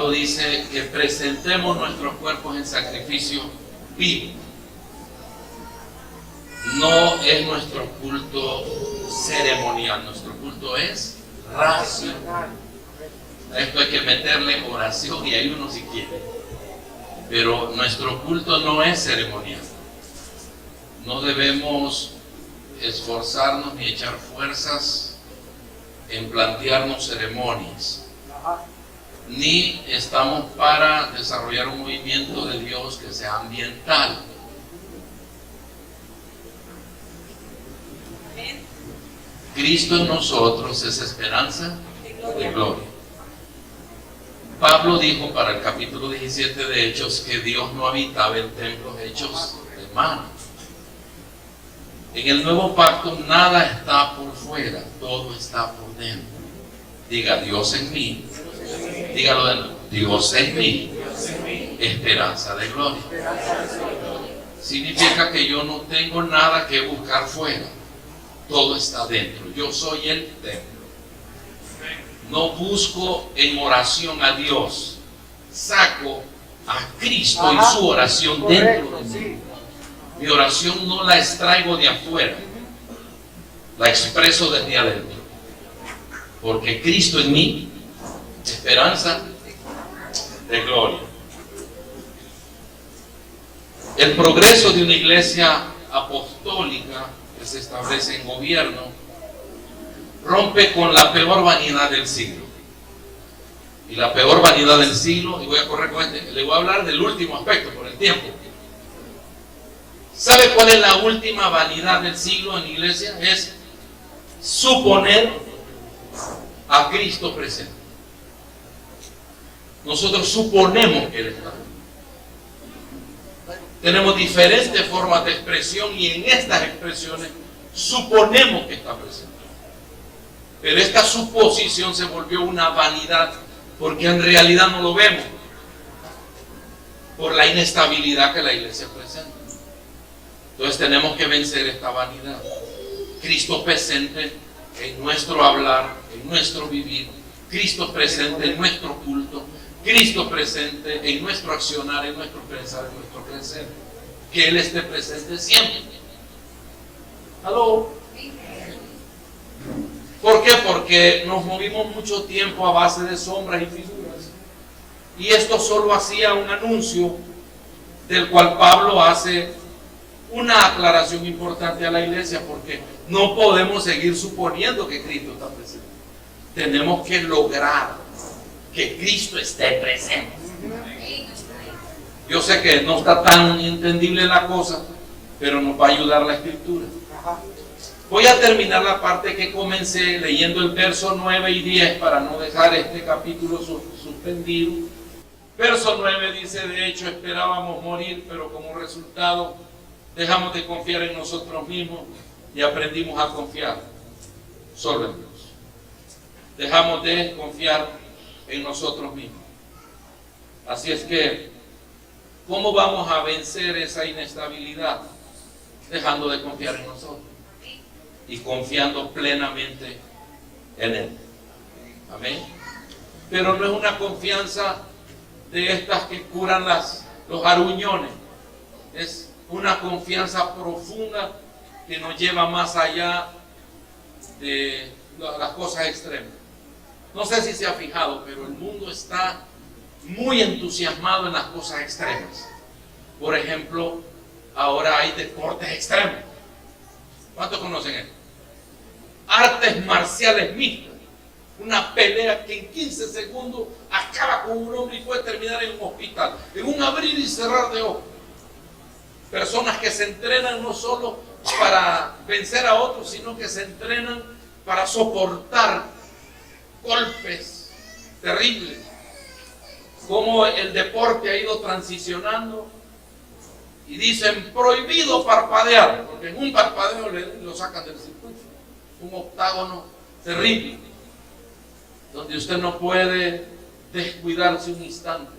Pablo dice que presentemos nuestros cuerpos en sacrificio vivo. No es nuestro culto ceremonial, nuestro culto es racional. A esto hay que meterle oración y ayuno si quiere. Pero nuestro culto no es ceremonial. No debemos esforzarnos ni echar fuerzas en plantearnos ceremonias. Ni estamos para desarrollar un movimiento de Dios que sea ambiental. Cristo en nosotros es esperanza de gloria. Pablo dijo para el capítulo 17 de Hechos que Dios no habitaba en templos hechos de mano. En el nuevo pacto nada está por fuera, todo está por dentro. Diga Dios en mí. Dígalo de nuevo. Dios en mí. Esperanza de gloria. Significa que yo no tengo nada que buscar fuera. Todo está dentro. Yo soy el templo. No busco en oración a Dios. Saco a Cristo y su oración dentro de mí. Mi oración no la extraigo de afuera. La expreso desde adentro. Porque Cristo en mí, esperanza de gloria. El progreso de una iglesia apostólica que se establece en gobierno rompe con la peor vanidad del siglo. Y la peor vanidad del siglo, y voy a correr con este, le voy a hablar del último aspecto por el tiempo. ¿Sabe cuál es la última vanidad del siglo en la iglesia? Es suponer a Cristo presente. Nosotros suponemos que Él está. Tenemos diferentes formas de expresión y en estas expresiones suponemos que está presente. Pero esta suposición se volvió una vanidad porque en realidad no lo vemos por la inestabilidad que la iglesia presenta. Entonces tenemos que vencer esta vanidad. Cristo presente en nuestro hablar, en nuestro vivir. Cristo presente en nuestro culto. Cristo presente en nuestro accionar, en nuestro pensar, en nuestro crecer. Que Él esté presente siempre. ¿Aló? ¿Por qué? Porque nos movimos mucho tiempo a base de sombras y figuras. Y esto solo hacía un anuncio del cual Pablo hace una aclaración importante a la iglesia, porque no podemos seguir suponiendo que Cristo está presente. Tenemos que lograr que Cristo esté presente. Yo sé que no está tan entendible la cosa, pero nos va a ayudar la Escritura. Voy a terminar la parte que comencé leyendo el verso 9 y 10 para no dejar este capítulo suspendido. Verso 9 dice: de hecho esperábamos morir, pero como resultado dejamos de confiar en nosotros mismos y aprendimos a confiar solo en Dios. Dejamos de confiar en nosotros mismos. Así es que, ¿cómo vamos a vencer esa inestabilidad? Dejando de confiar en nosotros y confiando plenamente en Él. Amén. Pero no es una confianza de estas que curan los aruñones. Es una confianza profunda que nos lleva más allá de las cosas extremas. No sé si se ha fijado, pero el mundo está muy entusiasmado en las cosas extremas. Por ejemplo, ahora hay deportes extremos. ¿Cuántos conocen esto? Artes marciales mixtas. Una pelea que en 15 segundos acaba con un hombre y puede terminar en un hospital. En un abrir y cerrar de ojos. Personas que se entrenan no solo para vencer a otros, sino que se entrenan para soportar golpes terribles. Como el deporte ha ido transicionando y dicen prohibido parpadear, porque en un parpadeo lo sacan del circuito. Un octágono terrible, donde usted no puede descuidarse un instante.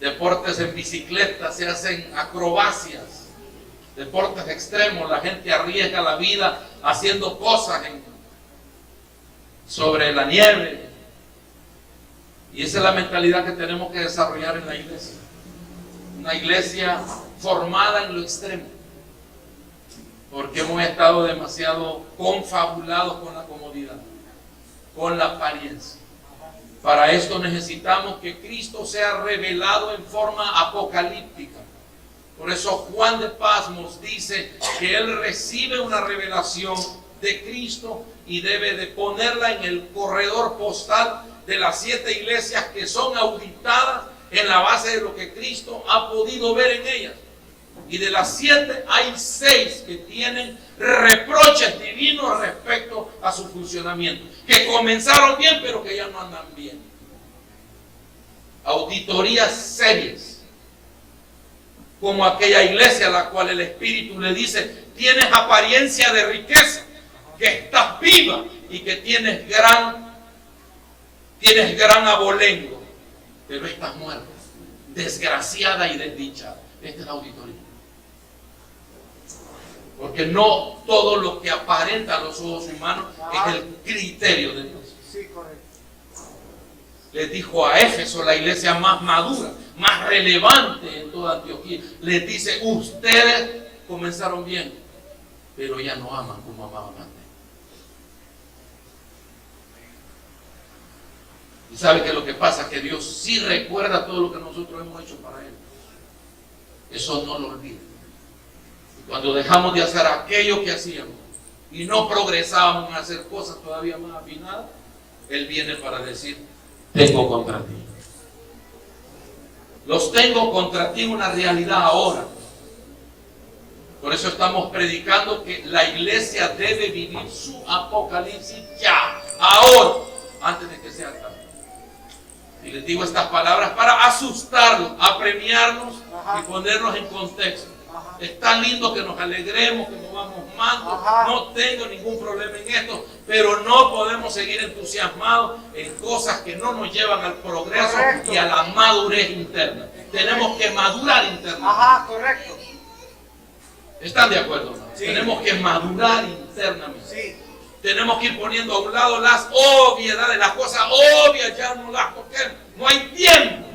Deportes en bicicleta, se hacen acrobacias, deportes extremos, la gente arriesga la vida haciendo cosas sobre la nieve. Y esa es la mentalidad que tenemos que desarrollar en la iglesia. Una iglesia formada en lo extremo. Porque hemos estado demasiado confabulados con la comodidad, con la apariencia. Para esto necesitamos que Cristo sea revelado en forma apocalíptica. Por eso Juan de Patmos dice que él recibe una revelación de Cristo y debe de ponerla en el corredor postal de las 7 iglesias que son auditadas en la base de lo que Cristo ha podido ver en ellas. Y de las 7 hay 6 que tienen reproches divinos respecto a su funcionamiento, que comenzaron bien pero que ya no andan bien. Auditorías serias, como aquella iglesia a la cual el Espíritu le dice: tienes apariencia de riqueza, que estás viva y que tienes gran abolengo, pero estás muerta, desgraciada y desdichada. Esta es la auditoría. Porque no todo lo que aparenta a los ojos humanos es el criterio de Dios. Sí, correcto. Les dijo a Éfeso, la iglesia más madura, más relevante en toda Antioquía, les dice: ustedes comenzaron bien, pero ya no aman como amaban antes. Y sabe que lo que pasa es que Dios sí recuerda todo lo que nosotros hemos hecho para Él. Eso no lo olvida. Y cuando dejamos de hacer aquello que hacíamos y no progresábamos en hacer cosas todavía más afinadas, Él viene para decir: tengo contra ti. Los tengo contra ti, una realidad ahora. Por eso estamos predicando que la iglesia debe vivir su apocalipsis ya, ahora, antes de que sea tarde. Y les digo estas palabras para asustarlos, apremiarnos y ponernos en contexto. Es tan lindo que nos alegremos, que nos vamos mandos. No tengo ningún problema en esto, pero no podemos seguir entusiasmados en cosas que no nos llevan al progreso. Correcto. Y a la madurez interna. Tenemos que madurar internamente. Correcto. ¿Están de acuerdo? Sí. Tenemos que madurar internamente. Sí. Tenemos que ir poniendo a un lado las obviedades, las cosas obvias ya no las toquemos. No hay tiempo.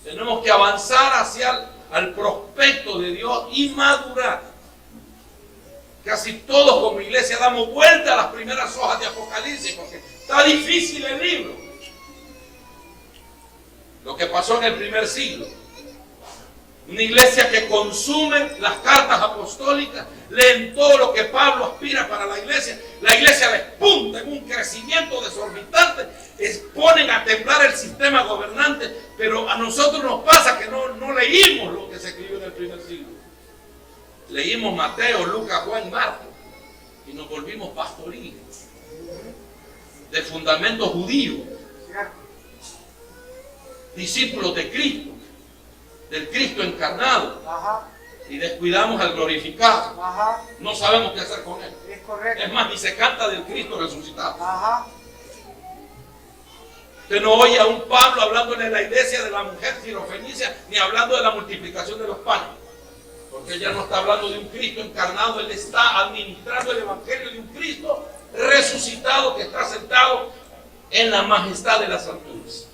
Tenemos que avanzar hacia al prospecto de Dios y madurar. Casi todos como iglesia damos vuelta a las primeras hojas de Apocalipsis porque está difícil el libro. Lo que pasó en el primer siglo. Una iglesia que consume las cartas apostólicas, leen todo lo que Pablo aspira para la iglesia. La iglesia despunta en un crecimiento desorbitante, ponen a temblar el sistema gobernante, pero a nosotros nos pasa que no leímos lo que se escribió en el primer siglo. Leímos Mateo, Lucas, Juan, Marcos y nos volvimos pastoriles de fundamento judío, discípulos de Cristo, del Cristo encarnado. Y descuidamos al glorificado. No sabemos qué hacer con él. Es correcto. Es más, ni se canta del Cristo resucitado. Usted no oye a un Pablo hablándole en la iglesia de la mujer sirofenicia, ni hablando de la multiplicación de los panes. Porque él ya no está hablando de un Cristo encarnado, él está administrando el evangelio de un Cristo resucitado que está sentado en la majestad de las alturas.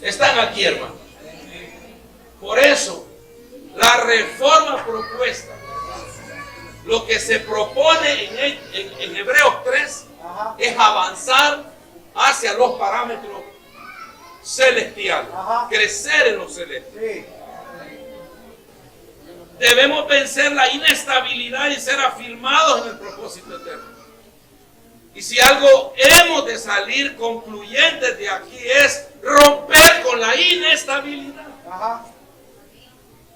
Están aquí, hermanos. Por eso, la reforma propuesta, lo que se propone en Hebreos 3, es avanzar hacia los parámetros celestiales, crecer en los celestes. Debemos vencer la inestabilidad y ser afirmados en el propósito eterno. Y si algo hemos de salir concluyentes de aquí es romper con la inestabilidad.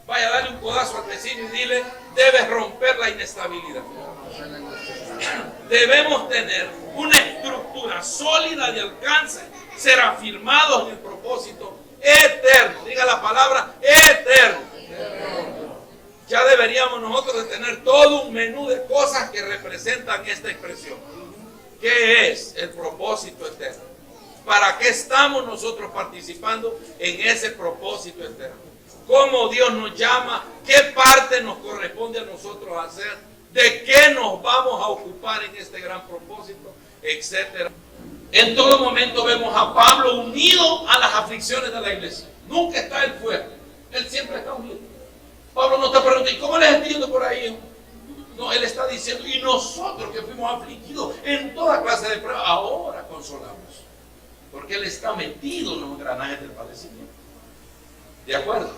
Vaya, dale un codazo al vecino y dile: debes romper la inestabilidad. Debemos tener una estructura sólida de alcance, ser afirmados en el propósito eterno. Diga la palabra eterno. Ya deberíamos nosotros de tener todo un menú de cosas que representan esta expresión. ¿Qué es el propósito eterno? ¿Para qué estamos nosotros participando en ese propósito eterno? ¿Cómo Dios nos llama? ¿Qué parte nos corresponde a nosotros hacer? ¿De qué nos vamos a ocupar en este gran propósito? Etcétera. En todo momento vemos a Pablo unido a las aflicciones de la iglesia. Nunca está él fuera. Él siempre está unido. Pablo no está preguntando, ¿y cómo les estoy yendo por ahí? No, él está diciendo, y nosotros que fuimos afligidos en toda clase de pruebas, ahora consolamos. Porque él está metido en los engranajes del padecimiento. ¿De acuerdo?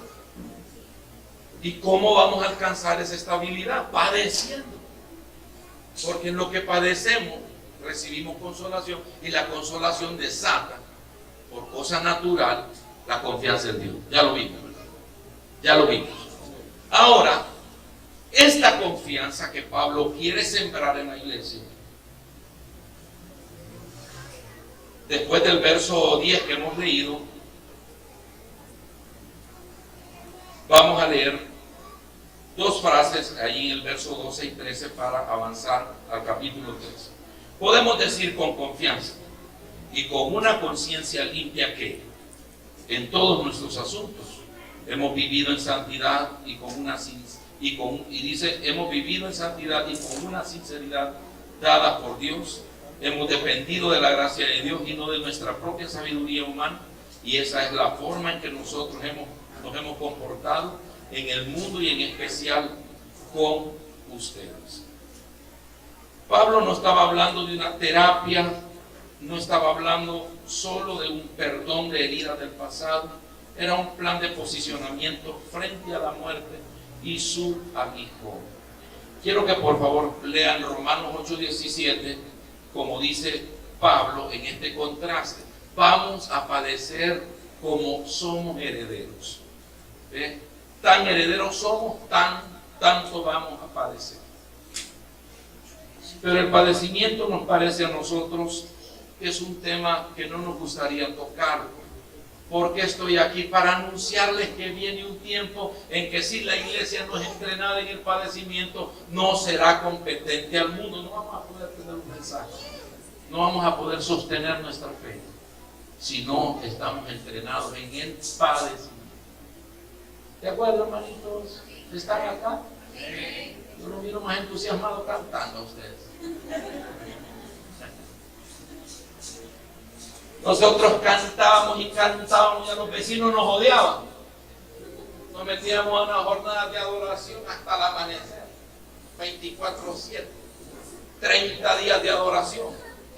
¿Y cómo vamos a alcanzar esa estabilidad? Padeciendo. Porque en lo que padecemos recibimos consolación, y la consolación desata por cosa natural la confianza en Dios. Ya lo vimos, ¿verdad? Ya lo vimos. Ahora, esta confianza que Pablo quiere sembrar en la iglesia, después del verso 10 que hemos leído, vamos a leer dos frases allí en el verso 12 y 13 para avanzar al capítulo 13. Podemos decir con confianza y con una conciencia limpia que en todos nuestros asuntos hemos vivido en santidad y con una hemos vivido en santidad y con una sinceridad dada por Dios. Hemos dependido de la gracia de Dios y no de nuestra propia sabiduría humana, y esa es la forma en que nosotros nos hemos comportado en el mundo y en especial con ustedes. Pablo no estaba hablando de una terapia, no estaba hablando solo de un perdón de heridas del pasado, era un plan de posicionamiento frente a la muerte y su aguijón. Quiero que por favor lean Romanos 8:17, como dice Pablo en este contraste. Vamos a padecer como somos herederos. ¿Ve? Tan herederos somos, tanto vamos a padecer. Pero el padecimiento nos parece a nosotros que es un tema que no nos gustaría tocar, porque estoy aquí para anunciarles que viene un tiempo en que si la iglesia no es entrenada en el padecimiento, no será competente al mundo. No vamos a poder tener un mensaje, no vamos a poder sostener nuestra fe si no estamos entrenados en el padecimiento. ¿De acuerdo, hermanitos? ¿Están acá? Yo los miro más entusiasmados cantando a ustedes. Nosotros cantábamos y cantábamos y a los vecinos nos odiaban. Nos metíamos a una jornada de adoración hasta el amanecer, 24/7, 30 días de adoración.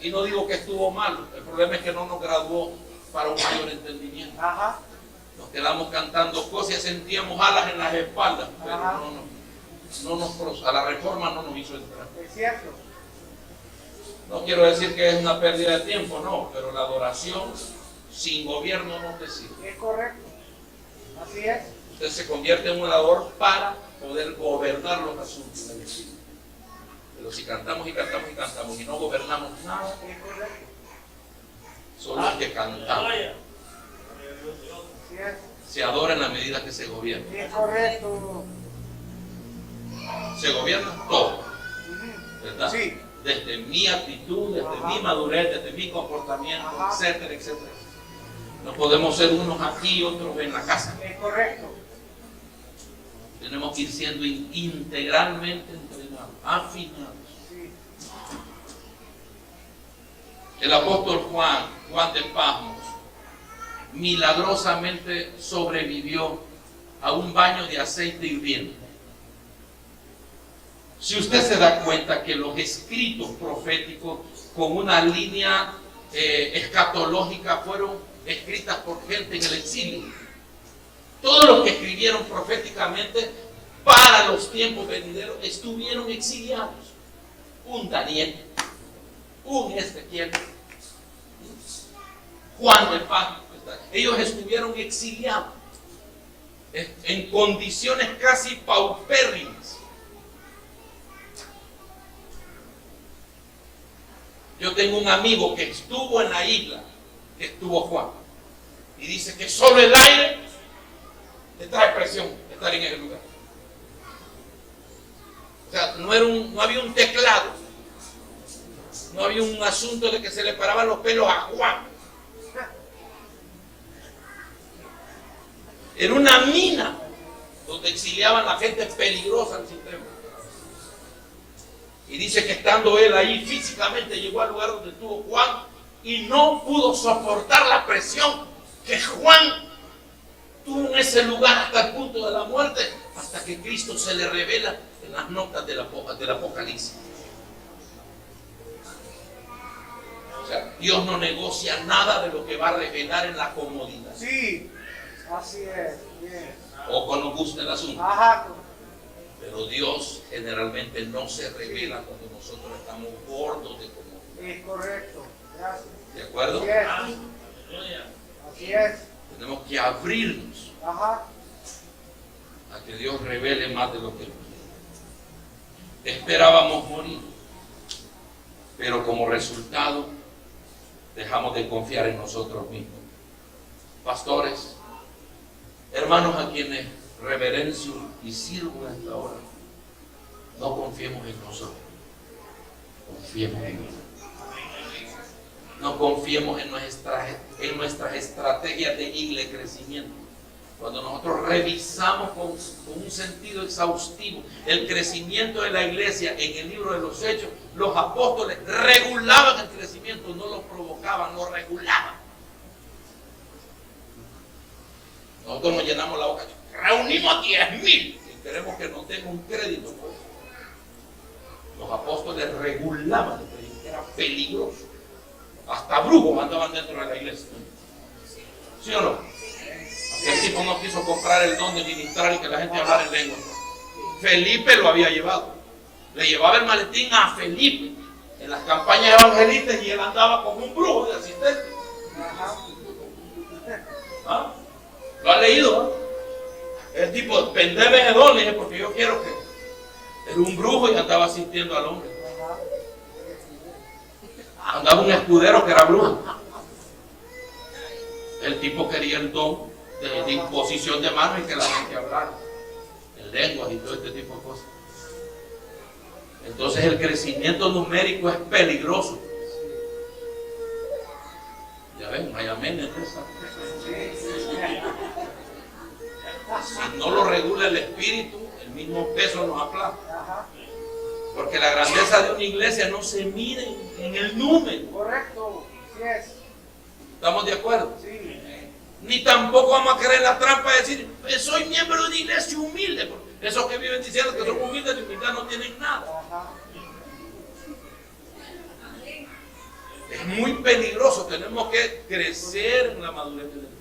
Y no digo que estuvo mal, el problema es que no nos graduó para un mayor entendimiento. Ajá. Nos quedamos cantando cosas y sentíamos alas en las espaldas, pero a la reforma no nos hizo entrar. Es cierto. No quiero decir que es una pérdida de tiempo, no, pero la adoración sin gobierno no te sirve. Es correcto, así es. Usted se convierte en un adorador para poder gobernar los asuntos del Espíritu. Pero si cantamos y cantamos y cantamos y no gobernamos nada, es correcto. Solo es que cantamos. Se adora en la medida que se gobierna. Es correcto. Se gobierna todo, ¿verdad? Sí. Desde mi actitud, desde mi madurez, desde mi comportamiento, etcétera, etcétera. No podemos ser unos aquí y otros en la casa. Es correcto. Tenemos que ir siendo integralmente entrenados, afinados. Sí. El apóstol Juan de Patmos, milagrosamente sobrevivió a un baño de aceite hirviendo. Si usted se da cuenta que los escritos proféticos con una línea escatológica fueron escritas por gente en el exilio. Todos los que escribieron proféticamente para los tiempos venideros estuvieron exiliados. Un Daniel, un Ezequiel, Juan de Patmos, ellos estuvieron exiliados en condiciones casi paupérrimas. Yo tengo un amigo que estuvo en la isla, que estuvo Juan, y dice que solo el aire le trae presión estar en ese lugar. O sea, no había un teclado, no había un asunto de que se le paraban los pelos a Juan. Era una mina donde exiliaban la gente peligrosa del sistema. Y dice que estando él ahí físicamente llegó al lugar donde estuvo Juan y no pudo soportar la presión que Juan tuvo en ese lugar hasta el punto de la muerte, hasta que Cristo se le revela en las notas del Apocalipsis. O sea, Dios no negocia nada de lo que va a revelar en la comodidad. Sí, así es. Bien. O cuando guste el asunto. Ajá. Pero Dios generalmente no se revela cuando nosotros estamos gordos de comodidad. Es correcto. Gracias. ¿De acuerdo? Así es. Así es. Tenemos que abrirnos Ajá. a que Dios revele más de lo que esperábamos morir. Pero como resultado, dejamos de confiar en nosotros mismos. Pastores, hermanos a quienes reverencio y sirvo hasta ahora, no confiemos en nosotros, confiemos en Dios. No confiemos en nuestras estrategias de crecimiento. Cuando nosotros revisamos con un sentido exhaustivo el crecimiento de la iglesia en el libro de los Hechos, los apóstoles regulaban el crecimiento, no lo provocaban, lo regulaban. Nosotros nos llenamos la boca, reunimos a 10,000 y queremos que nos den un crédito por eso. Los apóstoles regulaban el crecimiento, era peligroso. Hasta brujos andaban dentro de la iglesia. ¿Sí o no? Aquel tipo no quiso comprar el don de ministrar y que la gente hablara en lengua. Felipe lo había llevado. Le llevaba el maletín a Felipe en las campañas evangelistas y él andaba como un brujo de asistente. ¿Ah? ¿Lo ha leído? El tipo, vendeme ese don, le dije, porque yo quiero que... Era un brujo y andaba asistiendo al hombre. Andaba un escudero que era brujo. El tipo quería el don de imposición de manos y que la gente hablara en lenguas y todo este tipo de cosas. Entonces el crecimiento numérico es peligroso. Ya ven, hay amén en esa. Si no lo regula el espíritu, el mismo peso nos aplasta. Porque la grandeza de una iglesia no se mide en el número. Correcto, sí es. ¿Estamos de acuerdo? Sí. Ni tampoco vamos a caer en la trampa de decir, soy miembro de una iglesia humilde. Porque esos que viven diciendo que son humildes de humildad no tienen nada. Ajá. Es muy peligroso. Tenemos que crecer en la madurez del espíritu.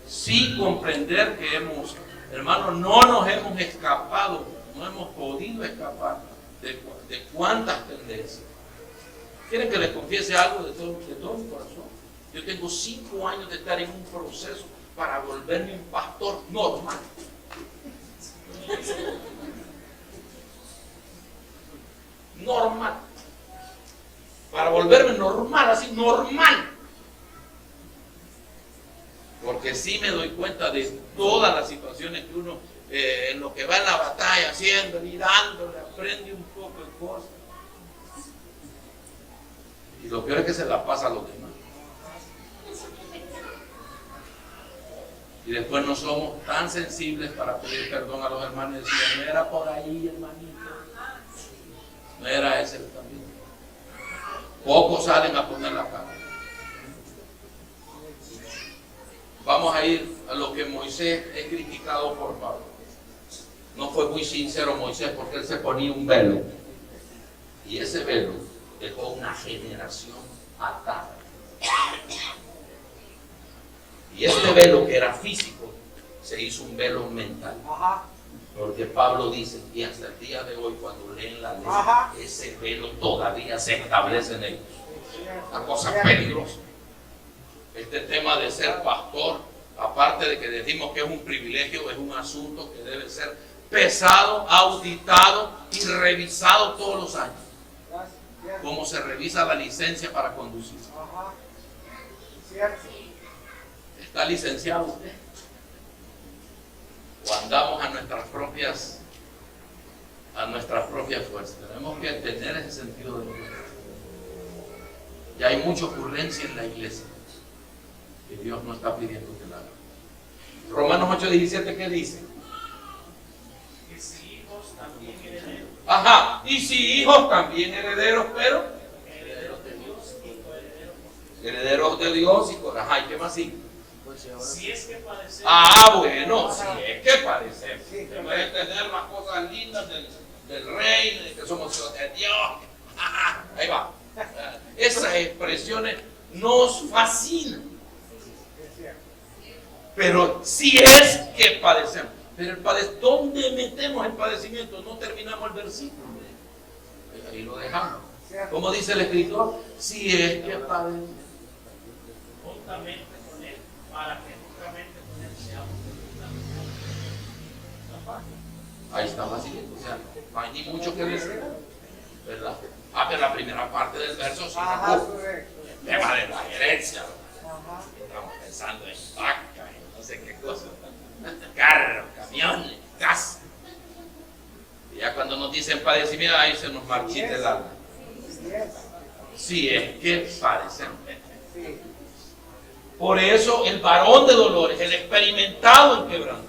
Sí comprender que hermanos, no nos hemos escapado, no hemos podido escapar de cuántas tendencias. ¿Quieren que les confiese algo de todo mi corazón? Yo tengo 5 años de estar en un proceso para volverme un pastor normal. Normal. Para volverme normal, así, normal. Porque sí me doy cuenta de todas las situaciones que uno, en lo que va en la batalla, haciendo, y dándole, aprende un poco de cosas. Y lo peor es que se la pasa a los demás. Y después no somos tan sensibles para pedir perdón a los hermanos y decir, no era por ahí, hermanito. No era ese el camino. Pocos salen a poner la cara. Vamos a ir a lo que Moisés es criticado por Pablo. No fue muy sincero Moisés porque él se ponía un velo. Y ese velo dejó una generación atada. Y este velo que era físico se hizo un velo mental. Porque Pablo dice, y hasta el día de hoy cuando leen la ley, ese velo todavía se establece en ellos. Una cosa peligrosa. Este tema de ser pastor, aparte de que decimos que es un privilegio, es un asunto que debe ser pesado, auditado y revisado todos los años. Como se revisa la licencia para conducir. ¿Está licenciado usted? ¿O andamos a nuestras propias fuerzas? Tenemos que tener ese sentido de orden. Ya hay mucha ocurrencia en la iglesia que Dios no está pidiendo que la haga. Romanos 8:17, ¿qué dice? Que si hijos también herederos. Ajá, y si hijos también herederos, pero Herederos de Dios y herederos de Dios y con... Ajá, ¿y qué más sigue? Si es que padecemos. Ah, bueno, si es que padecemos. Después de tener las cosas lindas del reino, de que somos hijos de Dios. Ajá, ahí va. Esas expresiones nos fascinan. Pero si es que padecemos. Pero ¿dónde metemos el padecimiento? No terminamos el versículo. Ahí lo dejamos. Como dice el escritor, si es que padecemos. Juntamente con él, para que juntamente con él seamos juntamente. Ahí está fácil. O sea, no hay ni mucho que decir. ¿Verdad? Ah, pero la primera parte del verso sí. Ajá, correcto. El tema de la herencia. Ajá. Estamos pensando en vacas, en no sé qué cosas. Carros, camiones, casa. Y ya cuando nos dicen padecimiento, ahí se nos marchita el alma. Si es que padecemos. Sí. Por eso el varón de dolores, el experimentado en quebranto,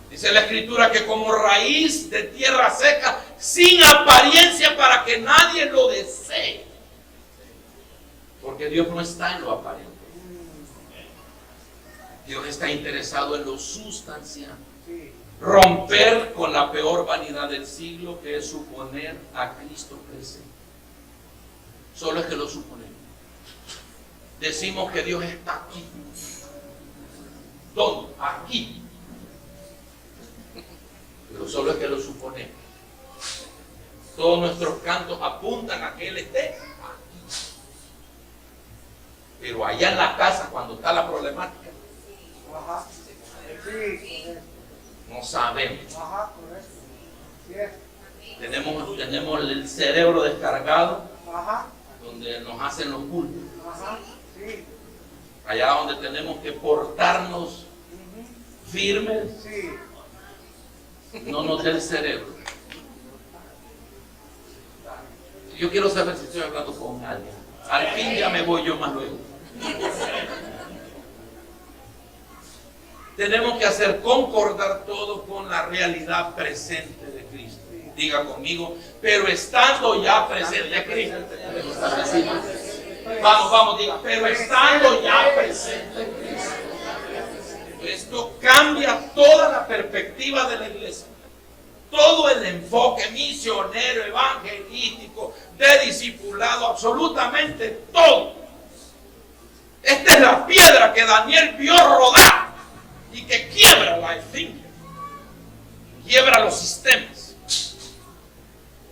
dice la escritura que como raíz de tierra seca, sin apariencia para que nadie lo desee. Porque Dios no está en lo aparente. Dios está interesado en lo sustancial. Sí. Romper con la peor vanidad del siglo, que es suponer a Cristo presente. Solo es que lo suponemos. Decimos que Dios está aquí. ¿Dónde? Aquí. Pero solo es que lo suponemos. Todos nuestros cantos apuntan a que Él esté aquí. Pero allá en la casa, cuando está la problemática, Ajá. Sí, correcto. no sabemos. Ajá, correcto. Sí es. Tenemos el cerebro descargado, Ajá. donde nos hacen los cultos. Ajá. Sí. Allá donde tenemos que portarnos firmes, Sí. no nos dé el cerebro. Yo quiero saber si estoy hablando con alguien. Al fin ya me voy yo más luego. Tenemos que hacer concordar todo con la realidad presente de Cristo. Diga conmigo, pero estando ya presente Cristo. Vamos, diga, pero estando ya presente Cristo. Esto cambia toda la perspectiva de la iglesia. Todo el enfoque misionero, evangelístico, de discipulado, absolutamente todo. Esta es la piedra que Daniel vio rodar y que quiebra la esfinge, quiebra los sistemas.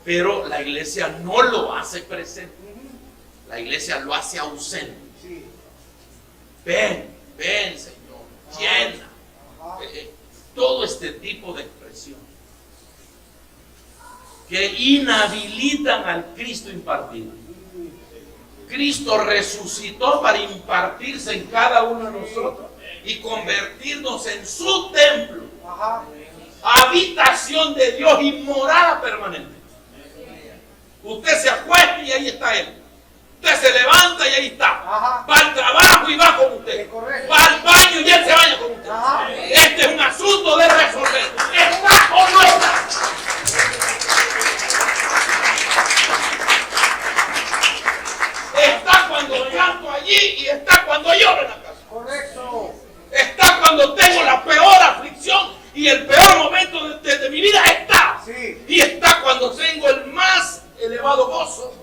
Pero la iglesia no lo hace presente, la iglesia lo hace ausente. Sí. Ven, Señor, llena. Todo este tipo de expresión que inhabilitan al Cristo impartido. Cristo resucitó para impartirse en cada uno de nosotros y convertirnos en su templo, Ajá. habitación de Dios y morada permanente. Usted se acuesta y ahí está Él. Usted se levanta y ahí está. Ajá. Va al trabajo y va con usted. Es correcto. Va al baño y Él se baña con usted. Ajá. Este es un asunto de resolver. ¿Está o no está? Está cuando canto allí y está cuando lloro en la casa. Correcto. Está cuando tengo la peor aflicción y el peor momento de mi vida está. Sí. Y está cuando tengo el más elevado gozo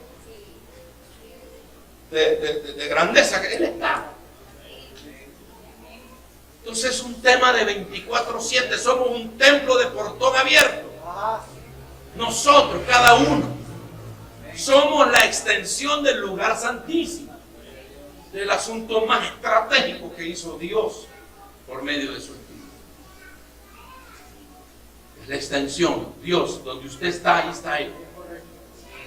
de grandeza que Él está. Entonces es un tema de 24/7. Somos un templo de portón abierto. Ajá. Nosotros, cada uno, somos la extensión del lugar santísimo, del asunto más estratégico que hizo Dios por medio de su Espíritu. Es la extensión. Dios, donde usted está, ahí está Él. Correcto.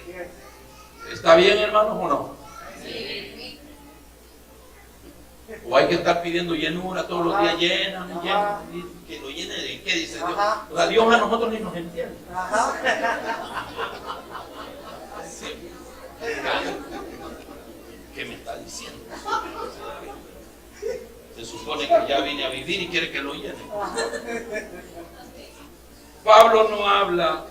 Sí es. ¿Está bien, hermanos, o no? O hay que estar pidiendo llenura todos los días, lléname, Ajá. lléname. ¿Que lo llene de qué? Dice Dios. Ajá. O sea, Dios a nosotros ni nos entiende. Ajá. Sí. ¿Qué me está diciendo? Se supone que ya vine a vivir y quiere que lo llene. Pablo no habla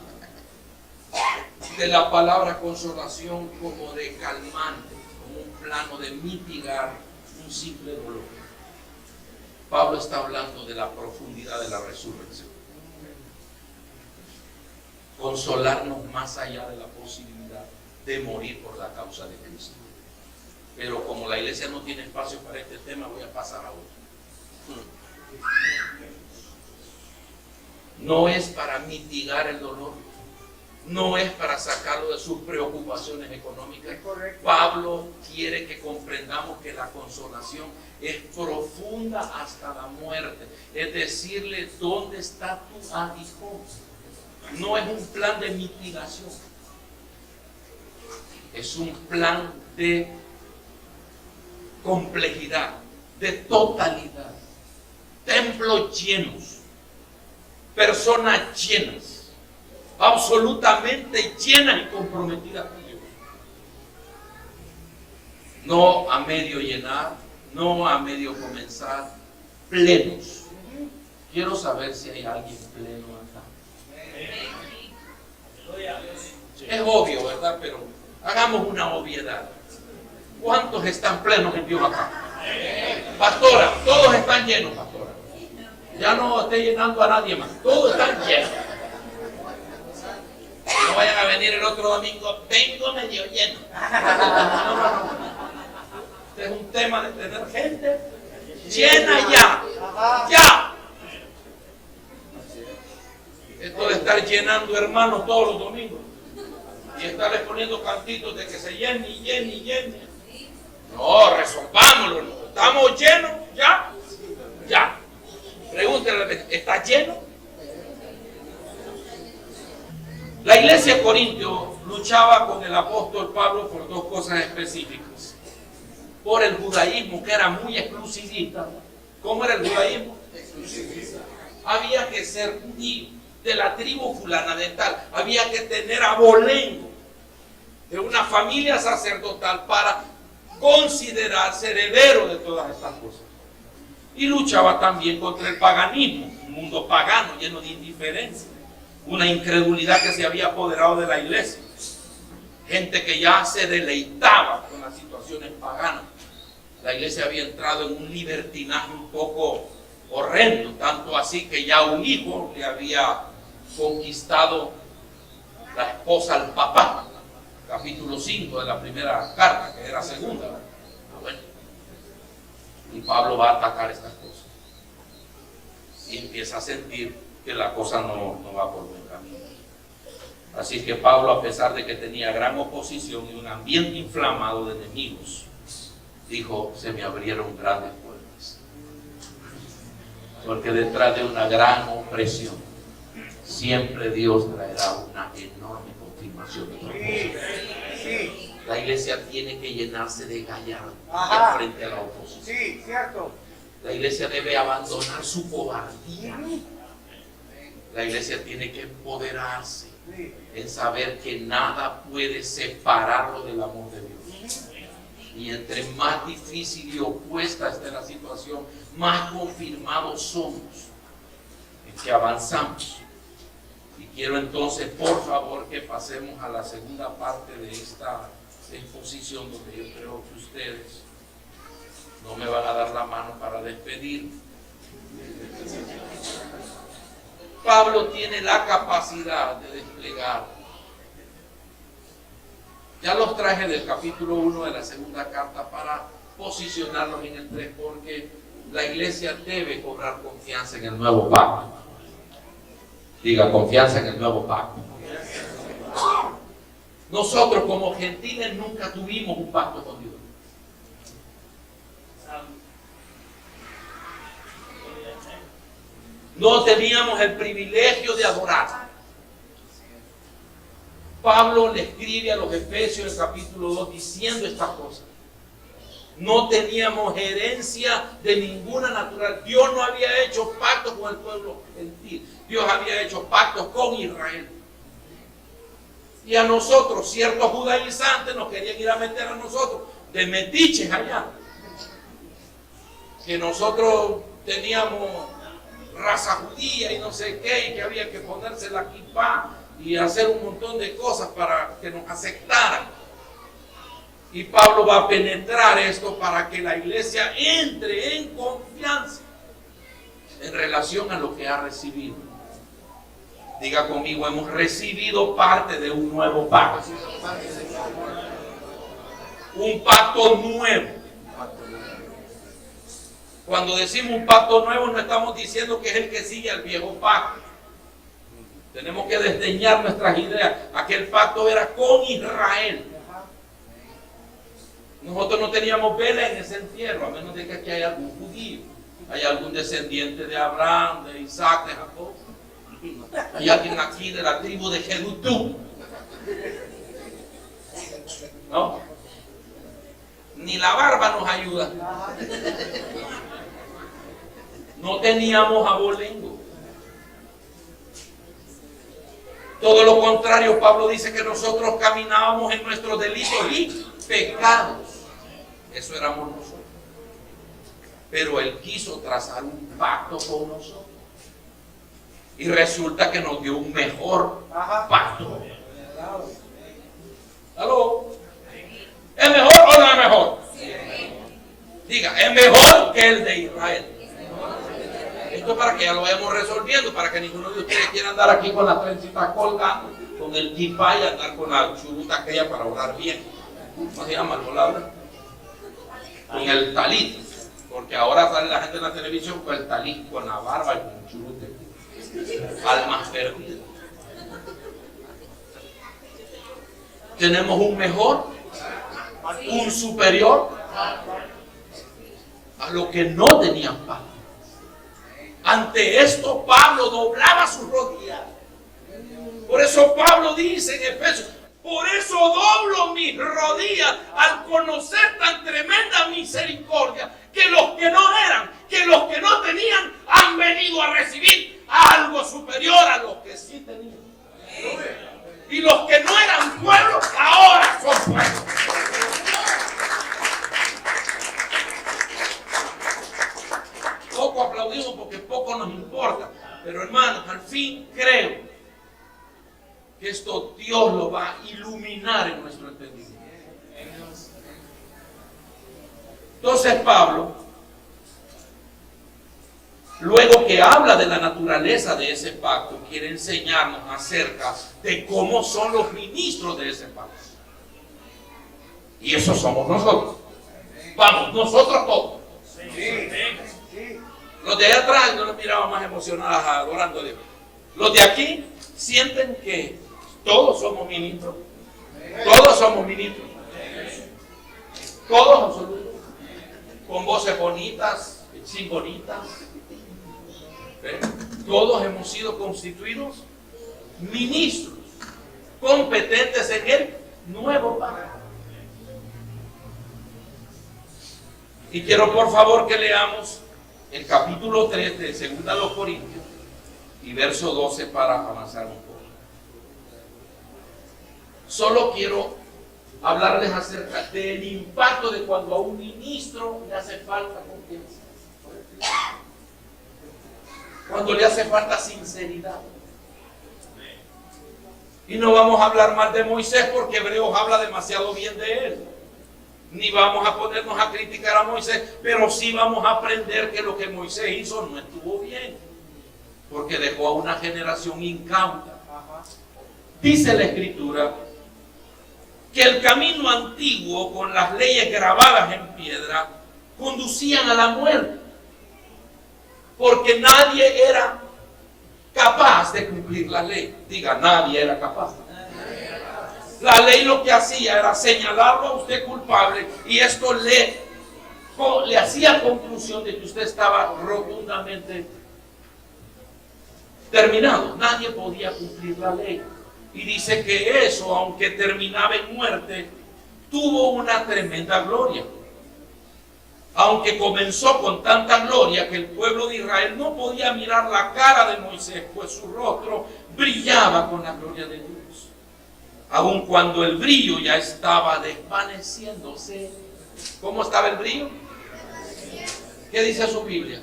de la palabra consolación como de calmante, como un plano de mitigar un simple dolor. Pablo está hablando de la profundidad de la resurrección. Consolarnos más allá de la posibilidad de morir por la causa de Cristo. Pero como la iglesia no tiene espacio para este tema, voy a pasar a otro. No es para mitigar el dolor, no es para sacarlo de sus preocupaciones económicas. Pablo quiere que comprendamos que la consolación es profunda hasta la muerte. Es decirle, ¿dónde está tu aguijón? No es un plan de mitigación, es un plan de complejidad, de totalidad. Templos llenos, personas llenas, absolutamente llenas y comprometidas con Dios. No a medio llenar, no a medio comenzar, plenos. Quiero saber si hay alguien pleno acá. Es obvio, ¿verdad? Pero hagamos una obviedad. ¿Cuántos están plenos en Dios acá? Pastora, todos están llenos, pastora. Ya no esté llenando a nadie más. Todos están llenos. No vayan a venir el otro domingo, vengo medio lleno. No. Este es un tema de tener gente llena ya. Ya. Esto de estar llenando hermanos todos los domingos y estarles poniendo cantitos de que se llene y llene y llene. No, resolvámoslo. ¿Estamos llenos? ¿Ya? Ya. Pregúntale, ¿está lleno? La iglesia de Corintio luchaba con el apóstol Pablo por dos cosas específicas. Por el judaísmo, que era muy exclusivista. ¿Cómo era el judaísmo? Había que ser judío, de la tribu fulana de tal. Había que tener abolengo de una familia sacerdotal para considerarse heredero de todas estas cosas. Y luchaba también contra el paganismo, un mundo pagano lleno de indiferencia, una incredulidad que se había apoderado de la iglesia, gente que ya se deleitaba con las situaciones paganas. La iglesia había entrado en un libertinaje un poco horrendo, tanto así que ya un hijo le había conquistado la esposa al papá. Capítulo 5 de la primera carta, que era segunda. Bueno, y Pablo va a atacar estas cosas y empieza a sentir que la cosa no va por buen camino. Así que Pablo, a pesar de que tenía gran oposición y un ambiente inflamado de enemigos, dijo, se me abrieron grandes puertas, porque detrás de una gran opresión siempre Dios traerá una enorme confirmación de propósito. La iglesia tiene que llenarse de gallardía frente a la oposición. Sí, cierto. La iglesia debe abandonar su cobardía. La iglesia tiene que empoderarse en saber que nada puede separarlo del amor de Dios. Y entre más difícil y opuesta esté la situación, más confirmados somos en que avanzamos. Y quiero entonces, por favor, que pasemos a la segunda parte de esta exposición, donde yo creo que ustedes no me van a dar la mano para despedirme. Pablo tiene la capacidad de desplegar. Ya los traje del capítulo 1 de la segunda carta para posicionarlos en el 3, porque la iglesia debe cobrar confianza en el nuevo pacto. Diga, confianza en el nuevo pacto. Nosotros como gentiles nunca tuvimos un pacto con Dios. No teníamos el privilegio de adorar. Pablo le escribe a los Efesios en el capítulo 2 diciendo estas cosas. No teníamos herencia de ninguna natural. Dios no había hecho pacto con el pueblo gentil. Dios había hecho pactos con Israel. Y a nosotros, ciertos judaizantes, nos querían ir a meter a nosotros de metiches allá. Que nosotros teníamos raza judía y no sé qué, y que había que ponerse la kippá y hacer un montón de cosas para que nos aceptaran. Y Pablo va a penetrar esto para que la iglesia entre en confianza en relación a lo que ha recibido. Diga conmigo, hemos recibido parte de un nuevo pacto. Un pacto nuevo. Cuando decimos un pacto nuevo, no estamos diciendo que es el que sigue al viejo pacto. Tenemos que desdeñar nuestras ideas. Aquel pacto era con Israel. Nosotros no teníamos vela en ese entierro, a menos de que aquí haya algún judío, haya algún descendiente de Abraham, de Isaac, de Jacob. Hay alguien aquí de la tribu de Jedutú. ¿No? Ni la barba nos ayuda. No teníamos abolengo. Todo lo contrario, Pablo dice que nosotros caminábamos en nuestros delitos y pecados. Eso éramos nosotros. Pero Él quiso trazar un pacto con nosotros. Y resulta que nos dio un mejor pacto. ¿Aló? ¿Es mejor o no es mejor? Diga, es mejor que el de Israel. Esto es para que ya lo vayamos resolviendo, para que ninguno de ustedes quiera andar aquí con las trencitas colgando, con el kipá y andar con la churuta aquella para orar bien. ¿Cómo se llama? Con el talit. Porque ahora sale la gente en la televisión con el talit, con la barba y con el churute. Almas perdidas. Tenemos un mejor, un superior a lo que no tenían paz. Ante esto Pablo doblaba sus rodillas. Por eso Pablo dice en Efesios: por eso doblo mis rodillas al conocer tan tremenda misericordia, que los que no eran, que los que no tenían, han venido a recibir algo superior a los que sí tenían. Y los que no eran pueblo, ahora son pueblo. Poco aplaudimos porque poco nos importa. Pero hermanos, al fin creo que esto Dios lo va a iluminar en nuestro entendimiento. Entonces Pablo, luego que habla de la naturaleza de ese pacto, quiere enseñarnos acerca de cómo son los ministros de ese pacto. Y eso somos nosotros. Vamos, nosotros todos. Los de allá atrás no los miraba más emocionadas adorando a Dios. Los de aquí sienten que todos somos ministros. Todos somos ministros. Todos absolutos. Con voces bonitas, sin bonitas. ¿Ve? Todos hemos sido constituidos ministros, competentes en el nuevo pacto. Y quiero por favor que leamos el capítulo 3 de 2 Corintios y verso 12 para avanzar un poco. Solo quiero hablarles acerca del impacto de cuando a un ministro le hace falta confianza, cuando le hace falta sinceridad. Y no vamos a hablar más de Moisés porque Hebreos habla demasiado bien de él. Ni vamos a ponernos a criticar a Moisés, pero sí vamos a aprender que lo que Moisés hizo no estuvo bien, porque dejó a una generación incauta. Dice la Escritura que el camino antiguo, con las leyes grabadas en piedra, conducían a la muerte, porque nadie era capaz de cumplir la ley. Diga, nadie era capaz. La ley lo que hacía era señalarlo a usted culpable, y esto le hacía conclusión de que usted estaba rotundamente terminado. Nadie podía cumplir la ley. Y dice que eso, aunque terminaba en muerte, tuvo una tremenda gloria. Aunque comenzó con tanta gloria que el pueblo de Israel no podía mirar la cara de Moisés, pues su rostro brillaba con la gloria de Dios. Aun cuando el brillo ya estaba desvaneciéndose. ¿Cómo estaba el brillo? ¿Qué dice su Biblia?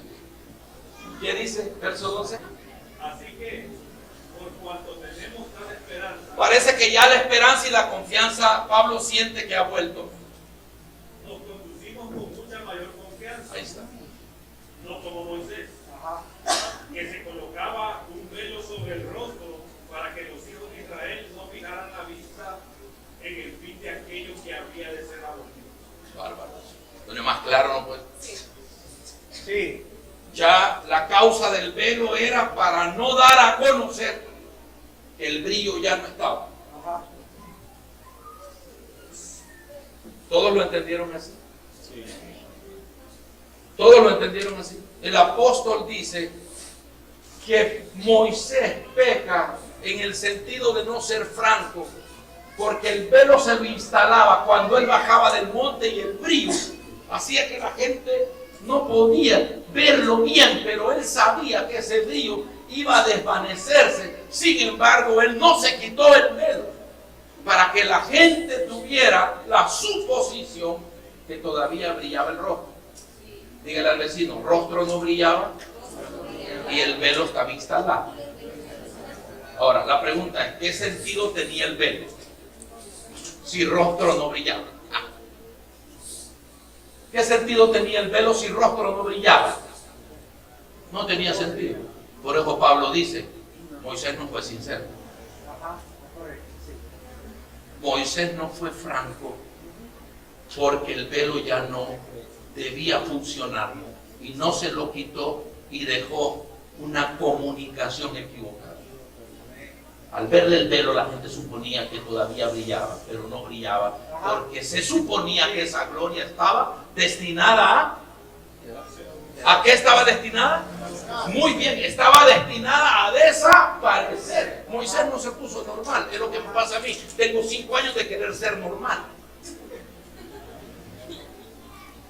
¿Qué dice? Verso 12. Así que, por cuanto tenemos tal esperanza, Parece que ya la esperanza y la confianza, Pablo siente que ha vuelto. Ahí está. No como Moisés, Ajá. que se colocaba un velo sobre el rostro para que los hijos de Israel no fijaran la vista en el fin de aquello que había de ser abolido. Bárbaro. Entonces, más claro no puede. Sí. Ya la causa del velo era para no dar a conocer que el brillo ya no estaba. Ajá. ¿Todos lo entendieron así? Sí. Todos lo entendieron así. El apóstol dice que Moisés peca en el sentido de no ser franco, porque el velo se lo instalaba cuando él bajaba del monte y el brillo hacía que la gente no podía verlo bien, pero él sabía que ese brillo iba a desvanecerse. Sin embargo, él no se quitó el velo para que la gente tuviera la suposición que todavía brillaba el rostro. Dígale al vecino, rostro no brillaba y el velo estaba instalado. Ahora, la pregunta es, ¿qué sentido tenía el velo si rostro no brillaba? ¿Qué sentido tenía el velo si rostro no brillaba? No tenía sentido. Por eso Pablo dice, Moisés no fue sincero. Ajá. Correcto. Sí. Moisés no fue franco porque el velo ya no debía funcionar y no se lo quitó y dejó una comunicación equivocada. Al verle el velo la gente suponía que todavía brillaba, pero no brillaba porque se suponía que esa gloria estaba destinada ¿a qué estaba destinada? Muy bien, estaba destinada a desaparecer. Moisés no se puso normal, es lo que me pasa a mí. Tengo 5 años de querer ser normal.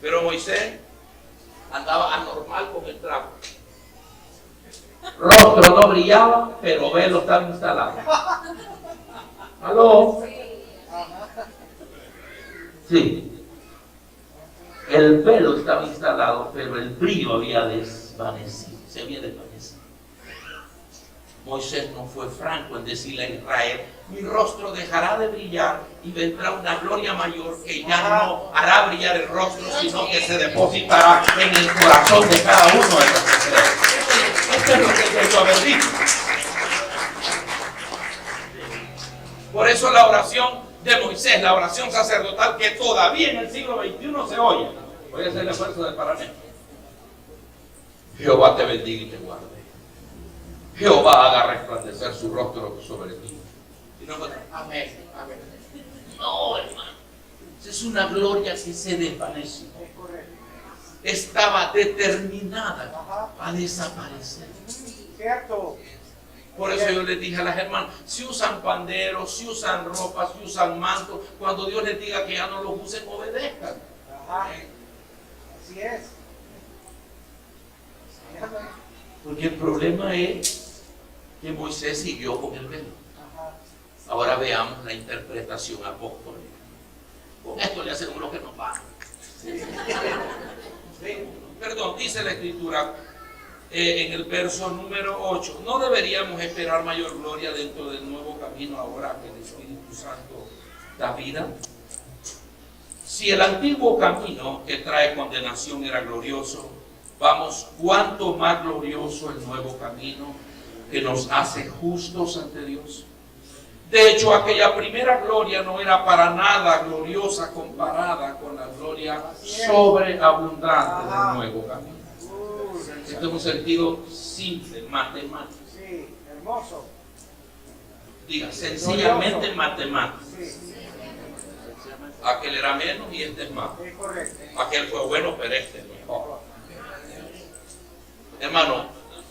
Pero Moisés andaba anormal con el trapo. Rostro no brillaba, pero velo estaba instalado. ¿Aló? Sí. El velo estaba instalado, pero el brillo había desvanecido, se había desvanecido. Moisés no fue franco en decirle a Israel, mi rostro dejará de brillar y vendrá una gloria mayor que ya no hará brillar el rostro, sino que se depositará en el corazón de cada uno de los que creen. Esto es lo que debió haber dicho. Por eso la oración de Moisés, la oración sacerdotal que todavía en el siglo XXI se oye. Voy a hacer el esfuerzo de pararme. Jehová te bendiga y te guarde. Jehová haga resplandecer su rostro sobre ti. Y nosotros, amén, amén. No, hermano. Esa es una gloria que se desvaneció. Es correcto. Estaba determinada a desaparecer. Cierto. Por eso yo les dije a las hermanas, si usan panderos, si usan ropas, si usan mantos, cuando Dios les diga que ya no los usen, obedezcan. Ajá. Así es. Porque el problema es que Moisés siguió con el velo. Ajá. Ahora veamos la interpretación apostólica. Con esto le aseguro que no va. Perdón, dice la Escritura en el verso número 8, no deberíamos esperar mayor gloria dentro del nuevo camino ahora que el Espíritu Santo da vida. Si el antiguo camino que trae condenación era glorioso, vamos, cuánto más glorioso el nuevo camino que nos hace justos ante Dios. De hecho, aquella primera gloria no era para nada gloriosa comparada con la gloria sobreabundante del nuevo camino. Esto es un sentido simple, matemático. Sí, hermoso. Diga, sencillamente matemático. Sí, Aquel era menos y este es más. es correcto. Aquel fue bueno, pero este es mejor. Hermano,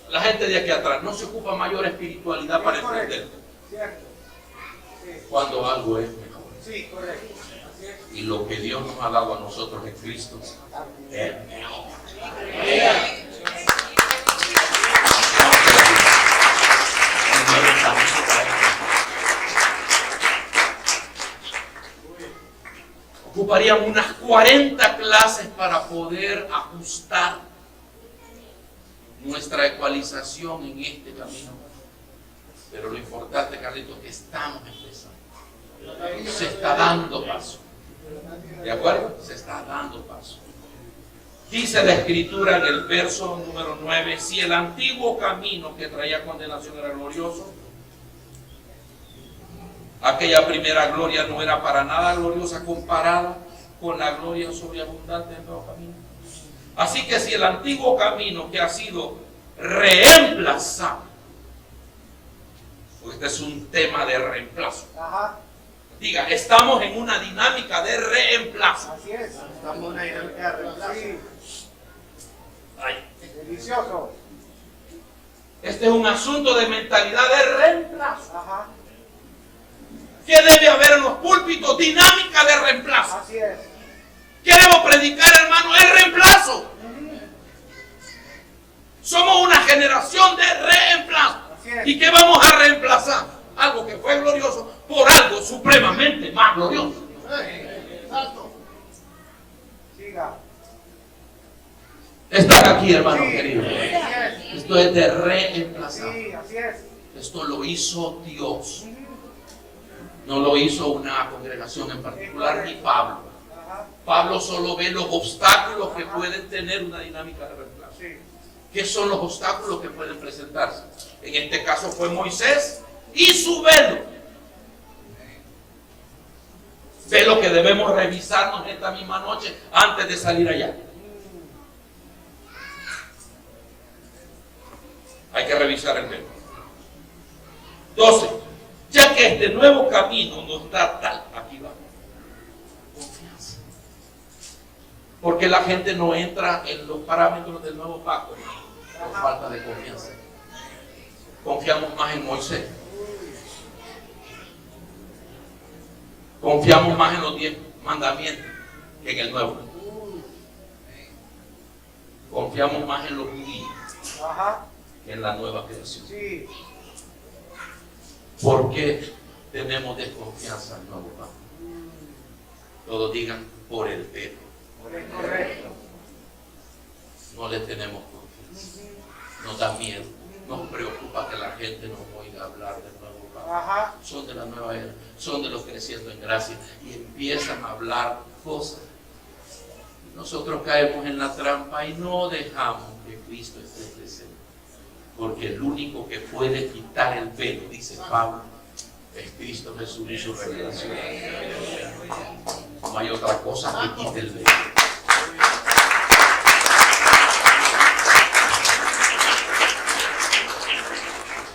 la gente de aquí atrás no se ocupa mayor espiritualidad para Es correcto. entender Cierto. Sí. cuando algo es mejor. Sí, correcto. Así es. Y lo que Dios nos ha dado a nosotros en Cristo es mejor. Ocuparíamos unas 40 clases para poder ajustar nuestra ecualización en este camino. Pero lo importante, Carlitos, es que estamos empezando. Se está dando paso. ¿De acuerdo? Se está dando paso. Dice la Escritura en el verso número 9, si el antiguo camino que traía condenación era glorioso, aquella primera gloria no era para nada gloriosa comparada con la gloria sobreabundante del nuevo camino. Así que si el antiguo camino que ha sido reemplazado, porque este es un tema de reemplazo. Ajá. Diga, estamos en una dinámica de reemplazo. Así es. Estamos en una dinámica de reemplazo. Sí. Ay, Delicioso. este es un asunto de mentalidad de reemplazo. Ajá. ¿Qué debe haber en los púlpitos? Dinámica de reemplazo. Así es. ¿Qué debo predicar, hermano? El reemplazo. Somos una generación de reemplazo. Así es. ¿Y qué vamos a reemplazar? Algo que fue glorioso por algo supremamente más glorioso. Exacto. Siga. Están aquí, hermano Sí. querido. Así es. Esto es de reemplazar. Sí, así es. Esto lo hizo Dios. No lo hizo una congregación en particular ni Pablo. Ajá. Pablo solo ve los obstáculos que pueden tener una dinámica de reemplazo. Sí. ¿Qué son los obstáculos que pueden presentarse? En este caso fue Moisés y su velo. Velo que debemos revisarnos esta misma noche antes de salir allá. Hay que revisar el velo. 12. Ya que este nuevo camino no está tal, aquí va. Confianza. Porque la gente no entra en los parámetros del nuevo pacto por falta de confianza. Confiamos más en Moisés. Confiamos más en los 10 mandamientos que en el nuevo. Confiamos más en los judíos Ajá. que en la nueva creación. Sí. ¿Por qué tenemos desconfianza al nuevo pacto? Todos digan por el pelo. Es correcto. No le tenemos confianza. Nos da miedo. Nos preocupa que la gente nos oiga hablar del nuevo pacto. Ajá. Son de la nueva era, son de los creciendo en gracia y empiezan a hablar cosas. Nosotros caemos en la trampa y no dejamos que Cristo esté presente. Porque el único que puede quitar el velo, dice Pablo, es Cristo Jesús y su revelación. No hay otra cosa que quite el velo.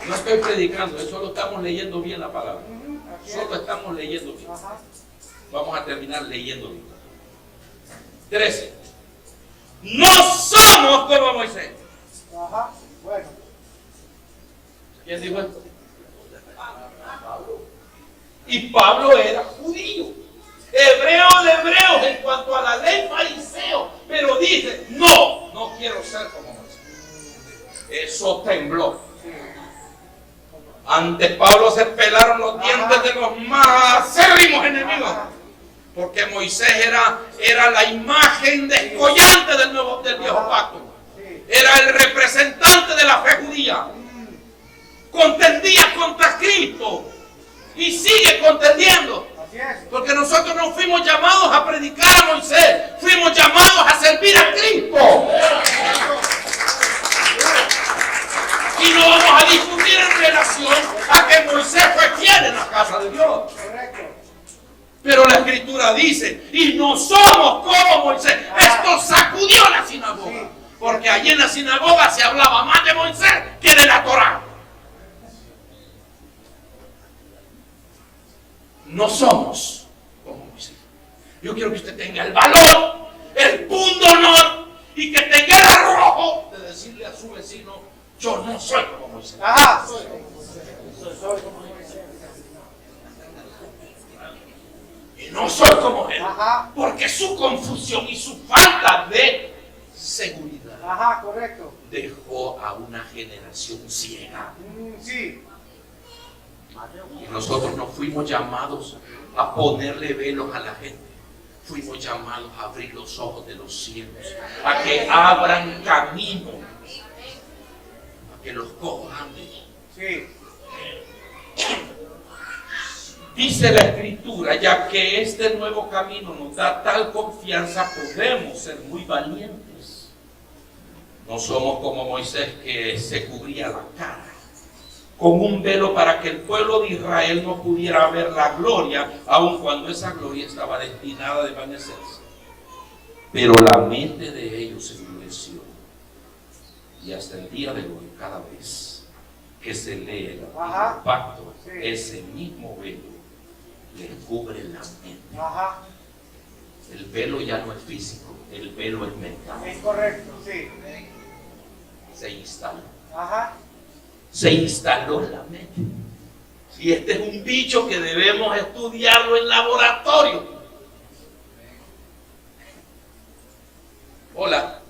No estoy predicando, solo estamos leyendo bien la palabra. Así es. Solo estamos leyendo bien. Ajá. Vamos a terminar leyendo bien. 13. No somos como Moisés. Ajá. Bueno. ¿Quién dijo esto? Y Pablo era judío, hebreo de hebreos en cuanto a la ley fariseo, pero dice, no quiero ser como Moisés. Eso tembló. Ante Pablo se pelaron los dientes de los más acérrimos enemigos, porque Moisés era la imagen descollante del viejo pacto. Sí. Era el representante de la fe judía. Contendía contra Cristo y sigue contendiendo. Así es. Porque nosotros no fuimos llamados a predicar a Moisés, fuimos llamados a servir a Cristo. Y no vamos a discutir en relación a que Moisés fue fiel en la casa de Dios. Correcto. Pero la Escritura dice, y no somos como Moisés. Esto sacudió la sinagoga. Porque allí en la sinagoga se hablaba más de Moisés que de la Torá. No somos como Moisés. Yo quiero que usted tenga el valor, el punto honor y que tenga el arrojo de decirle a su vecino, yo no soy como Moisés. Ajá. Y no soy como él. Ajá. Porque su confusión y su falta de seguridad Ajá, correcto. dejó a una generación ciega. Sí. Y nosotros no fuimos llamados a ponerle velos a la gente. Fuimos llamados a abrir los ojos de los ciegos, a que abran camino, a que los cojos anden. Sí. Dice la Escritura, ya que este nuevo camino nos da tal confianza, podemos ser muy valientes. No somos como Moisés, que se cubría la cara con un velo para que el pueblo de Israel no pudiera ver la gloria, aun cuando esa gloria estaba destinada a desvanecerse. Pero la mente de ellos se endureció. Y hasta el día de hoy, cada vez que se lee el antiguo pacto, ese mismo velo les cubre la mente. El velo ya no es físico, el velo es mental. Es correcto, sí. Se instaló. Ajá. Se instaló en la mente. Y este es un bicho que debemos estudiarlo en laboratorio. Hola.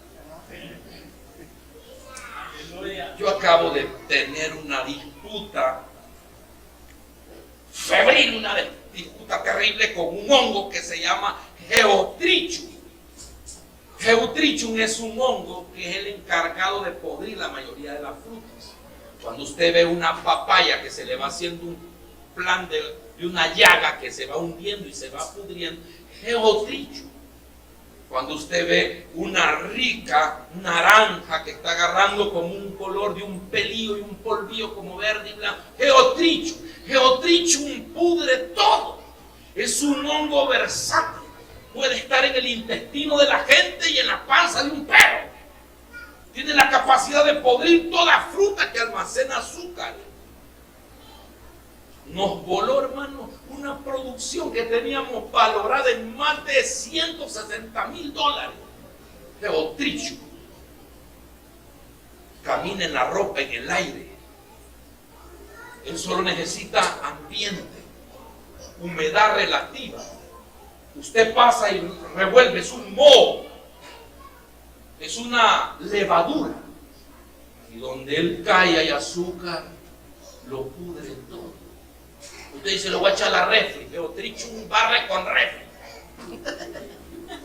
Yo acabo de tener una disputa febril, una disputa terrible con un hongo que se llama Geotrichum. Geotrichum es un hongo que es el encargado de podrir la mayoría de las frutas. Cuando usted ve una papaya que se le va haciendo un plan de una llaga que se va hundiendo y se va pudriendo, Geotrichum. Cuando usted ve una rica naranja que está agarrando como un color de un pelillo y un polvillo como verde y blanco, Geotrichum. Geotrichum pudre todo. Es un hongo versátil. Puede estar en el intestino de la gente y en la panza de un perro. Tiene la capacidad de podrir toda fruta que almacena azúcar. Nos voló, hermano, una producción que teníamos valorada en más de $160,000. Geotrichum. Camina en la ropa, en el aire. Él solo necesita ambiente, humedad relativa. Usted pasa y revuelve, es un moho, es una levadura. Y donde él cae hay azúcar, lo pudre todo. Usted dice, lo voy a echar a la refri. Geotrichum barre con refri.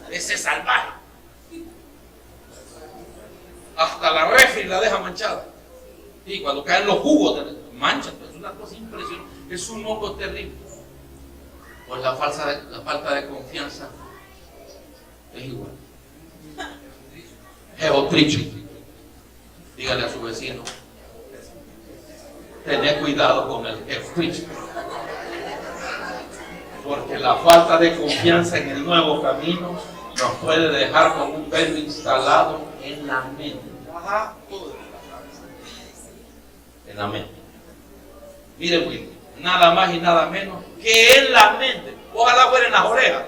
Ese es salvaje. Hasta la refri la deja manchada. Y cuando caen los jugos, manchan. Es una cosa impresionante. Es un hongo terrible. Pues la falta de confianza es igual. Geotrichum. Dígale a su vecino, tened cuidado con el Geotrichum. Porque la falta de confianza en el nuevo camino nos puede dejar con un velo instalado en la mente. En la mente. Mire, Will, nada más y nada menos que en la mente. Ojalá fuera en las orejas.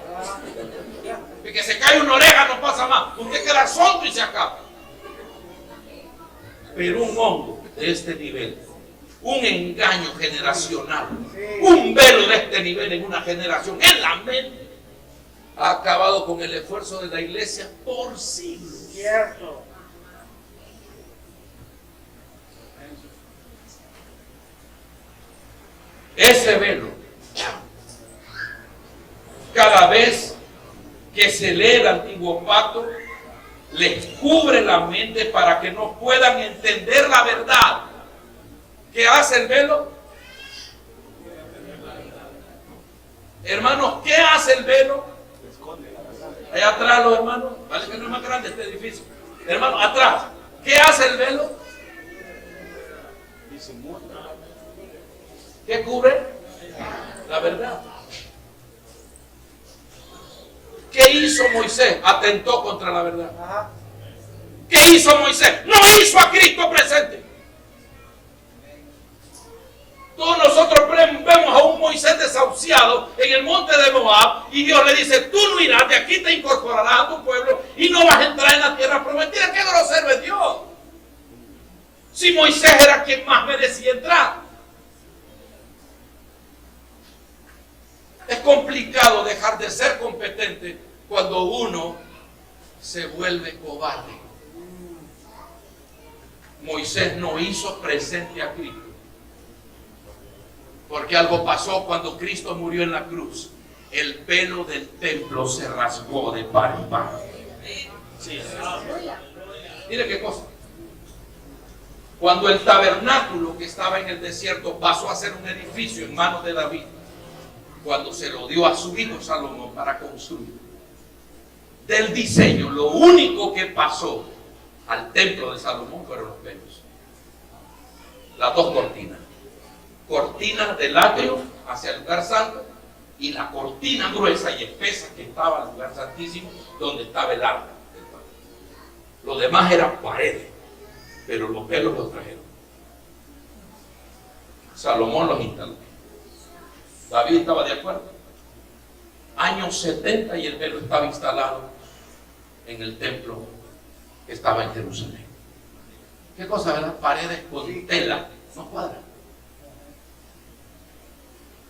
Que se cae una oreja no pasa más. Usted queda sordo y se acaba. Pero un hongo de este nivel, un engaño generacional, un velo de este nivel en una generación, en la mente, ha acabado con el esfuerzo de la iglesia por siglos. Cierto. Ese velo, cada vez que se lee el antiguo pacto, les cubre la mente para que no puedan entender la verdad. ¿Qué hace el velo? Hermanos, ¿qué hace el velo? Allá atrás los hermanos, vale que no es más grande este edificio. Hermanos, atrás, ¿qué hace el velo? ¿Qué cubre? La verdad. ¿Qué hizo Moisés? Atentó contra la verdad. ¿Qué hizo Moisés? No hizo a Cristo presente. Todos nosotros vemos a un Moisés desahuciado en el monte de Moab y Dios le dice, tú no irás, de aquí te incorporarás a tu pueblo y no vas a entrar en la tierra prometida. ¡Qué grosero es Dios! Si Moisés era quien más merecía entrar. Es complicado dejar de ser competente cuando uno se vuelve cobarde. Moisés no hizo presente a Cristo. Porque algo pasó cuando Cristo murió en la cruz. El velo del templo se rasgó de par en par. Sí. Mire qué cosa. Cuando el tabernáculo que estaba en el desierto pasó a ser un edificio en manos de David, cuando se lo dio a su hijo Salomón para construir. Del diseño, lo único que pasó al templo de Salomón fueron los velos. Las dos cortinas. Cortina del atrio hacia el lugar santo y la cortina gruesa y espesa que estaba en el lugar santísimo donde estaba el arca. Lo demás eran paredes, pero los velos los trajeron. Salomón los instaló. David estaba de acuerdo. Años 70 y el velo estaba instalado en el templo que estaba en Jerusalén. ¿Qué cosa, verdad? Paredes con tela, no cuadran.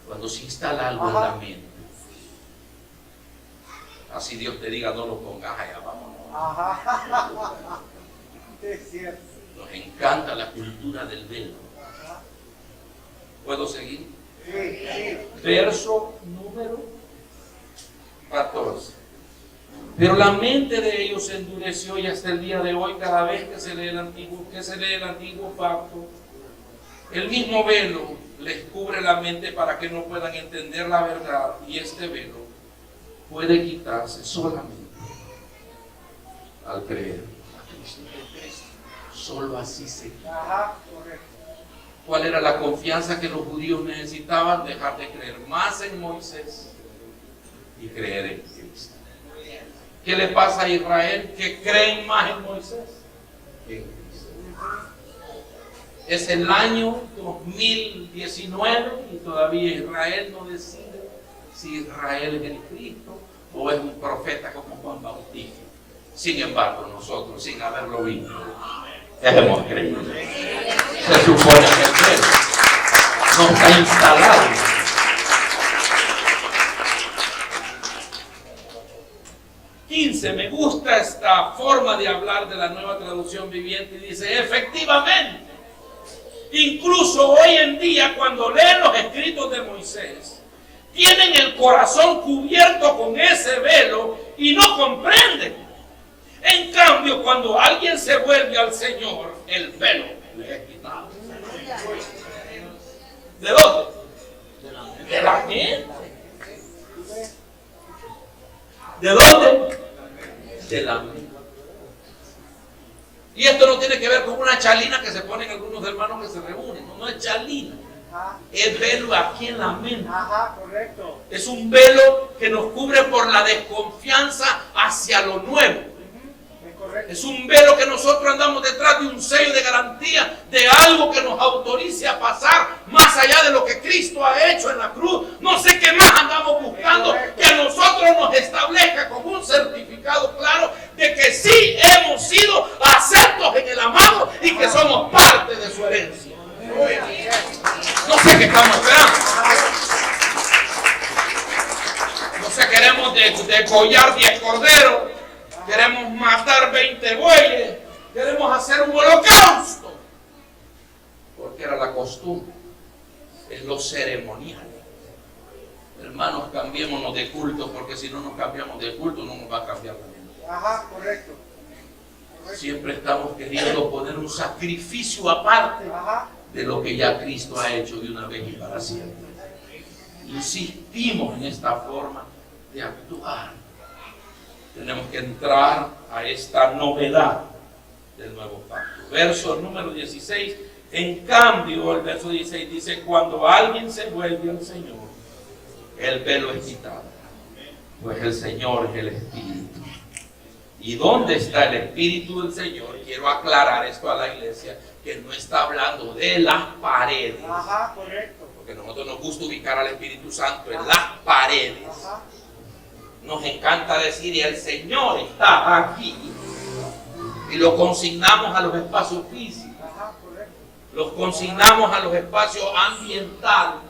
Cuando se instala algo en la mente, así Dios te diga, no lo pongas allá, vámonos. Ajá. Es cierto. Nos encanta la cultura del velo. ¿Puedo seguir? Sí. Verso número 14. Pero la mente de ellos se endureció y hasta el día de hoy, cada vez que se lee el antiguo pacto, el mismo velo les cubre la mente para que no puedan entender la verdad, y este velo puede quitarse solamente al creer a Cristo. Solo así se quita. Ajá, correcto. ¿Cuál era la confianza que los judíos necesitaban? Dejar de creer más en Moisés y creer en Cristo. ¿Qué le pasa a Israel? Que creen más en Moisés que en Cristo. Es el año 2019 y todavía Israel no decide si Israel es el Cristo o es un profeta como Juan Bautista. Sin embargo, nosotros, sin haberlo visto, hemos creído. Se supone que el velo no está instalado. Me gusta esta forma de hablar de la Nueva Traducción Viviente, y dice: efectivamente, incluso hoy en día, cuando leen los escritos de Moisés, tienen el corazón cubierto con ese velo y no comprenden. En cambio, cuando alguien se vuelve al Señor, el velo le es quitado. ¿De dónde? De la mente. ¿De dónde? De la mente. Y esto no tiene que ver con una chalina que se ponen algunos hermanos que se reúnen. No es chalina. Es velo aquí en la mente. Ajá, correcto. Es un velo que nos cubre por la desconfianza hacia lo nuevo. Es un velo que nosotros andamos detrás de un sello de garantía de algo que nos autorice a pasar más allá de lo que Cristo ha hecho en la cruz. No sé qué más andamos buscando que a nosotros nos establezca con un certificado claro de que sí hemos sido aceptos en el amado y que somos parte de su herencia. No sé qué estamos esperando. No sé, queremos degollar 10 corderos. Queremos matar 20 bueyes. Queremos hacer un holocausto. Porque era la costumbre. Es lo ceremonial. Hermanos, cambiémonos de culto, porque si no nos cambiamos de culto no nos va a cambiar la mente. Ajá, correcto. Siempre estamos queriendo poner un sacrificio aparte de lo que ya Cristo ha hecho de una vez y para siempre. Insistimos en esta forma de actuar. Tenemos que entrar a esta novedad del nuevo pacto. Verso número 16. En cambio, el verso 16 dice: cuando alguien se vuelve al Señor, el velo es quitado. Pues el Señor es el Espíritu. ¿Y dónde está el Espíritu del Señor? Quiero aclarar esto a la iglesia, que no está hablando de las paredes. Ajá, correcto. Porque a nosotros nos gusta ubicar al Espíritu Santo en las paredes. Ajá. Nos encanta decir: y el Señor está aquí. Y lo consignamos a los espacios físicos. Ajá, correcto. Los consignamos a los espacios ambientales.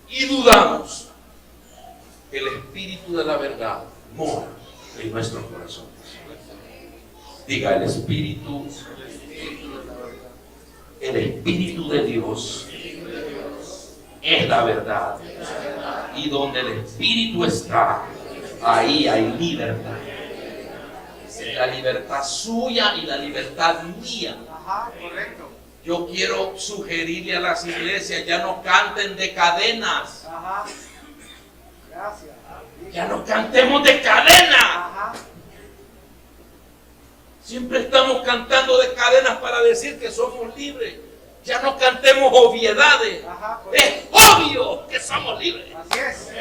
Y dudamos que el Espíritu de la verdad mora en nuestros corazones. Diga: el Espíritu de Dios es la verdad. Y donde el Espíritu está, ahí hay libertad. La libertad suya y la libertad mía. Ajá, correcto. Yo quiero sugerirle a las iglesias, ya no canten de cadenas. Ajá. Gracias. Ya no cantemos de cadenas. Ajá. Siempre estamos cantando de cadenas para decir que somos libres. Ya no cantemos obviedades. Ajá. Es obvio que somos libres. Así es.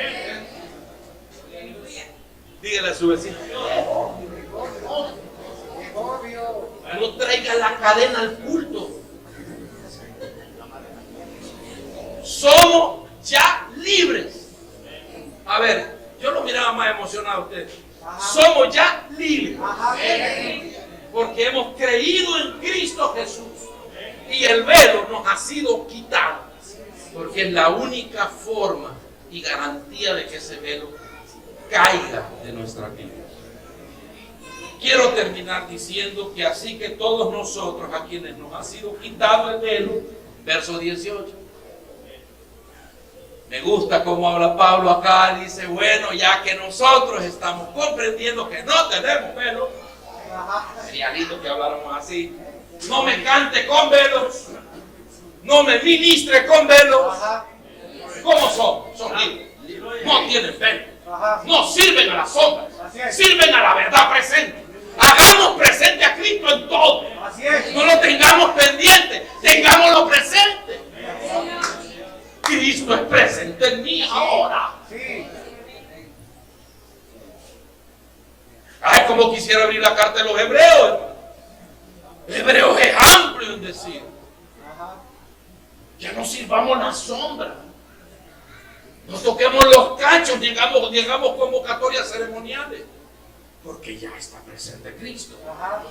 Dígale a su vecino. Es obvio. No traiga la cadena al culto. Somos ya libres. A ver, yo lo miraba más emocionado a ustedes. Ajá. Somos ya libres. Ajá. Porque hemos creído en Cristo Jesús. Y el velo nos ha sido quitado. Porque es la única forma y garantía de que ese velo caiga de nuestra vida. Quiero terminar diciendo que así que todos nosotros a quienes nos ha sido quitado el velo, verso 18. Me gusta cómo habla Pablo acá, dice, bueno, ya que nosotros estamos comprendiendo que no tenemos velo, sería lindo que habláramos así. No me cante con velos, no me ministre con velos. Ajá. ¿Cómo son? Son libres. No tienen velo. Ajá. No sirven a las sombras, Así es. sirven a la verdad presente. Hagamos presente a Cristo en todo. Así es. No lo tengamos pendiente, tengámoslo presente. Cristo es presente en mí ahora. Sí. Ay, como quisiera abrir la carta de los Hebreos. Hebreos es amplio en decir. Ajá. Ya no sirvamos la sombra. No toquemos los cachos, llegamos convocatorias ceremoniales. Porque ya está presente Cristo. Ajá.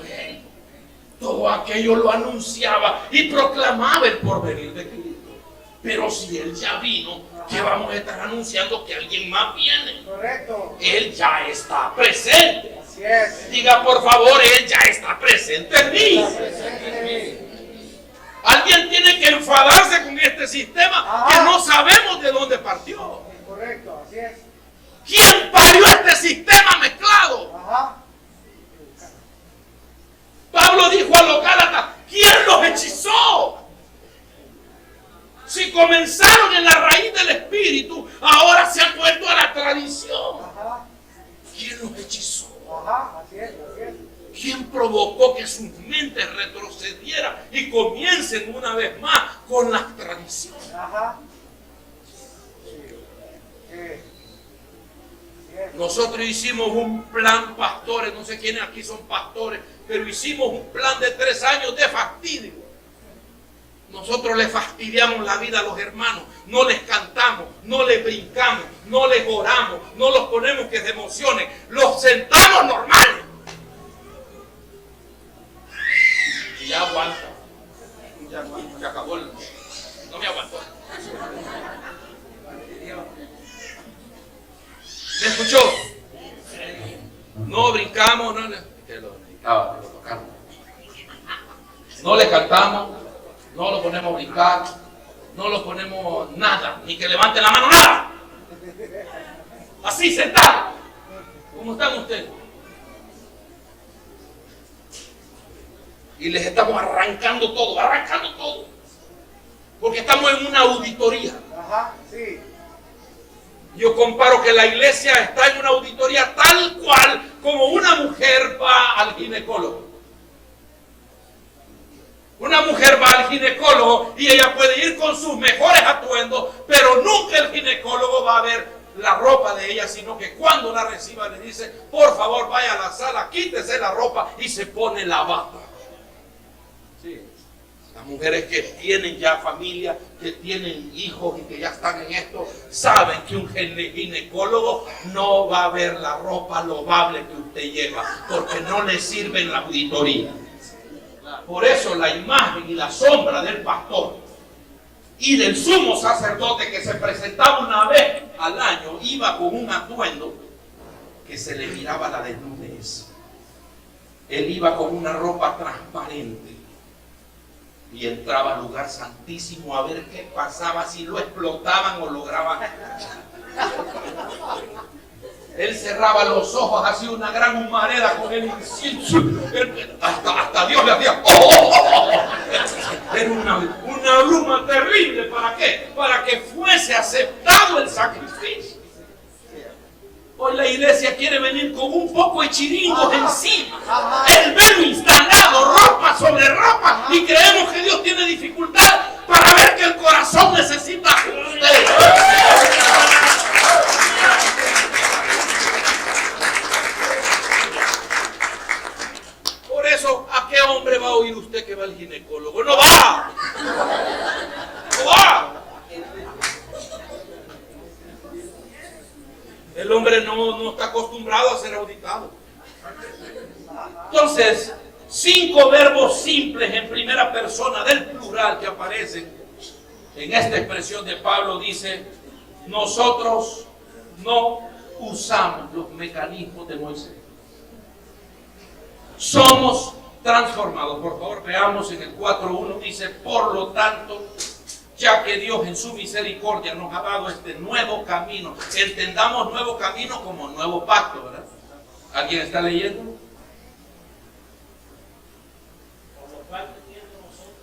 Todo aquello lo anunciaba y proclamaba el porvenir de Cristo. Pero si Él ya vino, ¿qué vamos a estar anunciando que alguien más viene? Correcto. Él ya está presente. Así es. Diga por favor, Él ya está presente en mí. Presente. Alguien tiene que enfadarse con este sistema que no sabemos de dónde partió. Correcto. Así es. ¿Quién parió este sistema mezclado? Ajá. Pablo dijo a los Gálatas, ¿quién los hechizó? Si comenzaron en la raíz del espíritu, ahora se han vuelto a la tradición. Ajá. ¿Quién los hechizó? Ajá. Así es. Así es. ¿Quién provocó que sus mentes retrocedieran y comiencen una vez más con las tradiciones? Ajá. Sí. Sí. Así es. Nosotros hicimos un plan, pastores, no sé quiénes aquí son pastores, pero hicimos un plan de 3 años de fastidio. Nosotros le fastidiamos la vida a los hermanos, no les cantamos, no les brincamos, no les oramos, no los ponemos que se emocionen, los sentamos normales. Y ya aguanta, ya acabó no me aguantó. ¿Me escuchó? No brincamos, no le tocamos. No le cantamos, no lo ponemos a brincar, no lo ponemos nada, ni que levante la mano, nada. Así sentado. ¿Cómo están ustedes? Y les estamos arrancando todo. Porque estamos en una auditoría. Ajá. Sí. Yo comparo que la iglesia está en una auditoría tal cual como una mujer va al ginecólogo. Una mujer va al ginecólogo y ella puede ir con sus mejores atuendos, pero nunca el ginecólogo va a ver la ropa de ella, sino que cuando la reciba le dice, por favor vaya a la sala, quítese la ropa y se pone la bata. Sí. Las mujeres que tienen ya familia, que tienen hijos y que ya están en esto, saben que un ginecólogo no va a ver la ropa loable que usted lleva, porque no le sirve en la auditoría. Por eso la imagen y la sombra del pastor y del sumo sacerdote que se presentaba una vez al año iba con un atuendo que se le miraba la desnudez. Él iba con una ropa transparente y entraba al lugar santísimo a ver qué pasaba, si lo explotaban o lograban. Él cerraba los ojos, hacía una gran humareda con el incienso. Hasta Dios le hacía. Era una bruma terrible. ¿Para qué? Para que fuese aceptado el sacrificio. Hoy la iglesia quiere venir con un poco de chiringos encima. El velo instalado, ropa sobre ropa. Y creemos que Dios tiene dificultad para ver que el corazón necesita ajuste. Por eso, ¿a qué hombre va a oír usted que va al ginecólogo? No va. No va. El hombre no está acostumbrado a ser auditado. Entonces, 5 verbos simples en primera persona del plural que aparecen en esta expresión de Pablo. Dice: nosotros no usamos los mecanismos de Moisés. Somos transformados. Por favor, veamos en el 4.1. Dice: por lo tanto, ya que Dios en su misericordia nos ha dado este nuevo camino. Entendamos nuevo camino como nuevo pacto, ¿verdad? ¿Alguien está leyendo? Por lo cual, teniendo nosotros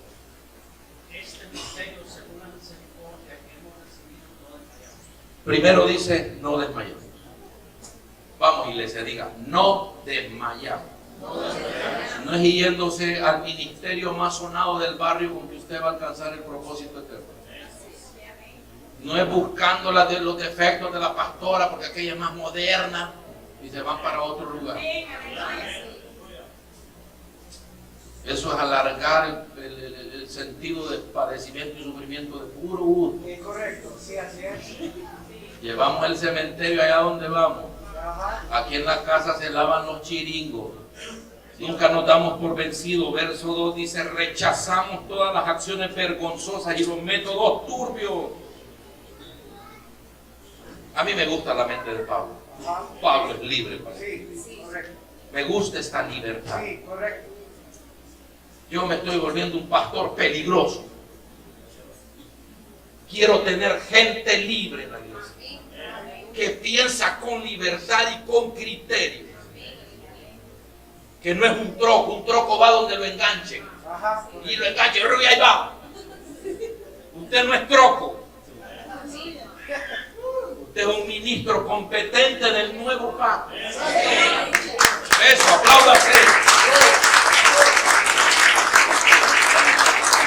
este misterio según la misericordia que hemos recibido, no desmayamos. Primero dice: no desmayamos. Vamos, iglesia, diga: no desmayamos. No es yéndose al ministerio más sonado del barrio con que usted va a alcanzar el propósito eterno. No es buscando los defectos de la pastora porque aquella es más moderna y se van para otro lugar. Eso es alargar el sentido de padecimiento y sufrimiento de puro gusto. Correcto, sí, así es. Llevamos el cementerio allá donde vamos. Ajá. Aquí en la casa se lavan los chiringos. Nunca nos damos por vencidos. Verso 2 dice: rechazamos todas las acciones vergonzosas y los métodos turbios. A mí me gusta la mente de Pablo. Pablo es libre para mí. Sí, correcto. Me gusta esta libertad. Sí, correcto. Yo me estoy volviendo un pastor peligroso. Quiero tener gente libre en la iglesia, que piensa con libertad y con criterio. Que no es un troco va donde lo enganchen. Ajá. Y lo enganchen, y ahí va. Usted no es troco. Usted es un ministro competente del nuevo pacto. Eso, apláudase.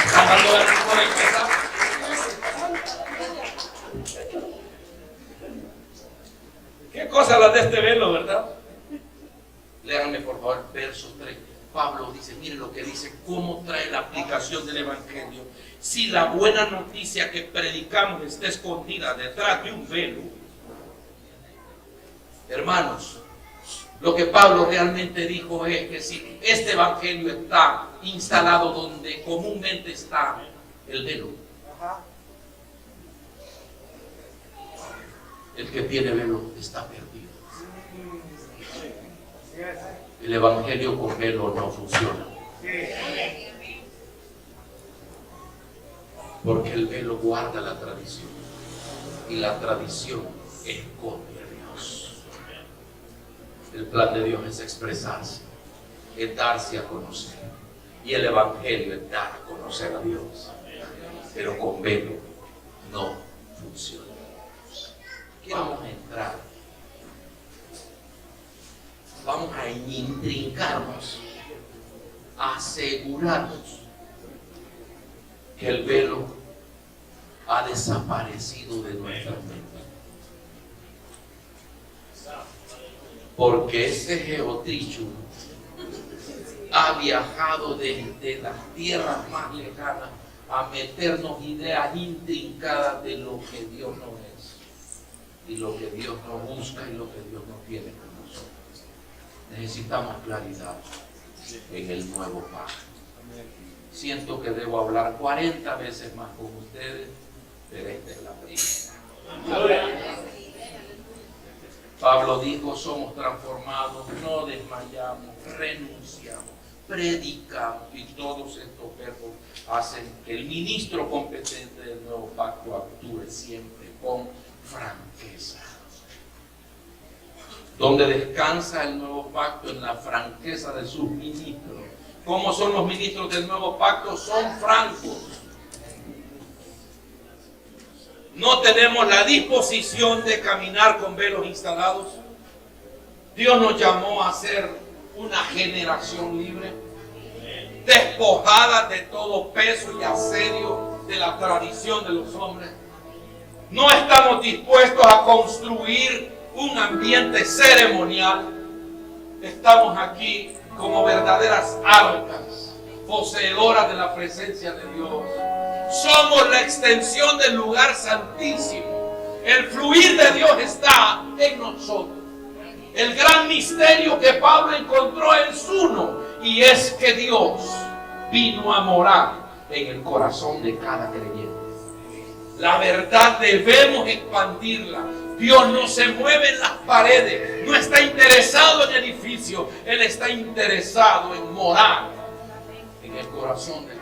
¿Están dando ganas de empezar? ¿Qué cosas las de este velo, verdad? Léanme por favor verso 3. Pablo dice: mire lo que dice, cómo trae la aplicación del evangelio. Si la buena noticia que predicamos está escondida detrás de un velo, hermanos, lo que Pablo realmente dijo es que si este evangelio está instalado donde comúnmente está el velo, Ajá. el que tiene velo está perdido. Sí, es. El evangelio con velo no funciona. Sí. Porque el velo guarda la tradición. Y la tradición esconde a Dios. El plan de Dios es expresarse, es darse a conocer. Y el evangelio es dar a conocer a Dios. Pero con velo no funciona. Vamos a entrar. Vamos a intrincarnos, a asegurarnos que el velo ha desaparecido de nuestra mente. Porque ese geotricho ha viajado desde las tierras más lejanas a meternos ideas intrincadas de lo que Dios no es, y lo que Dios no busca, y lo que Dios no quiere con nosotros. Necesitamos claridad en el nuevo pacto. Siento que debo hablar 40 veces más con ustedes, pero esta es la primera. Pablo dijo: somos transformados, no desmayamos, renunciamos, predicamos, y todos estos verbos hacen que el ministro competente del nuevo pacto actúe siempre con franqueza. Donde descansa el nuevo pacto, en la franqueza de sus ministros, ¿Cómo son los ministros del nuevo pacto? Son francos. No tenemos la disposición de caminar con velos instalados. Dios nos llamó a ser una generación libre, despojada de todo peso y asedio de la tradición de los hombres. No estamos dispuestos a construir un ambiente ceremonial. Estamos aquí como verdaderas arcas, poseedoras de la presencia de Dios. Somos la extensión del lugar santísimo. El fluir de Dios está en nosotros. El gran misterio que Pablo encontró es uno, y es que Dios vino a morar en el corazón de cada creyente. La verdad debemos expandirla. Dios no se mueve en las paredes, no está interesado en edificios, Él está interesado en morar en el corazón de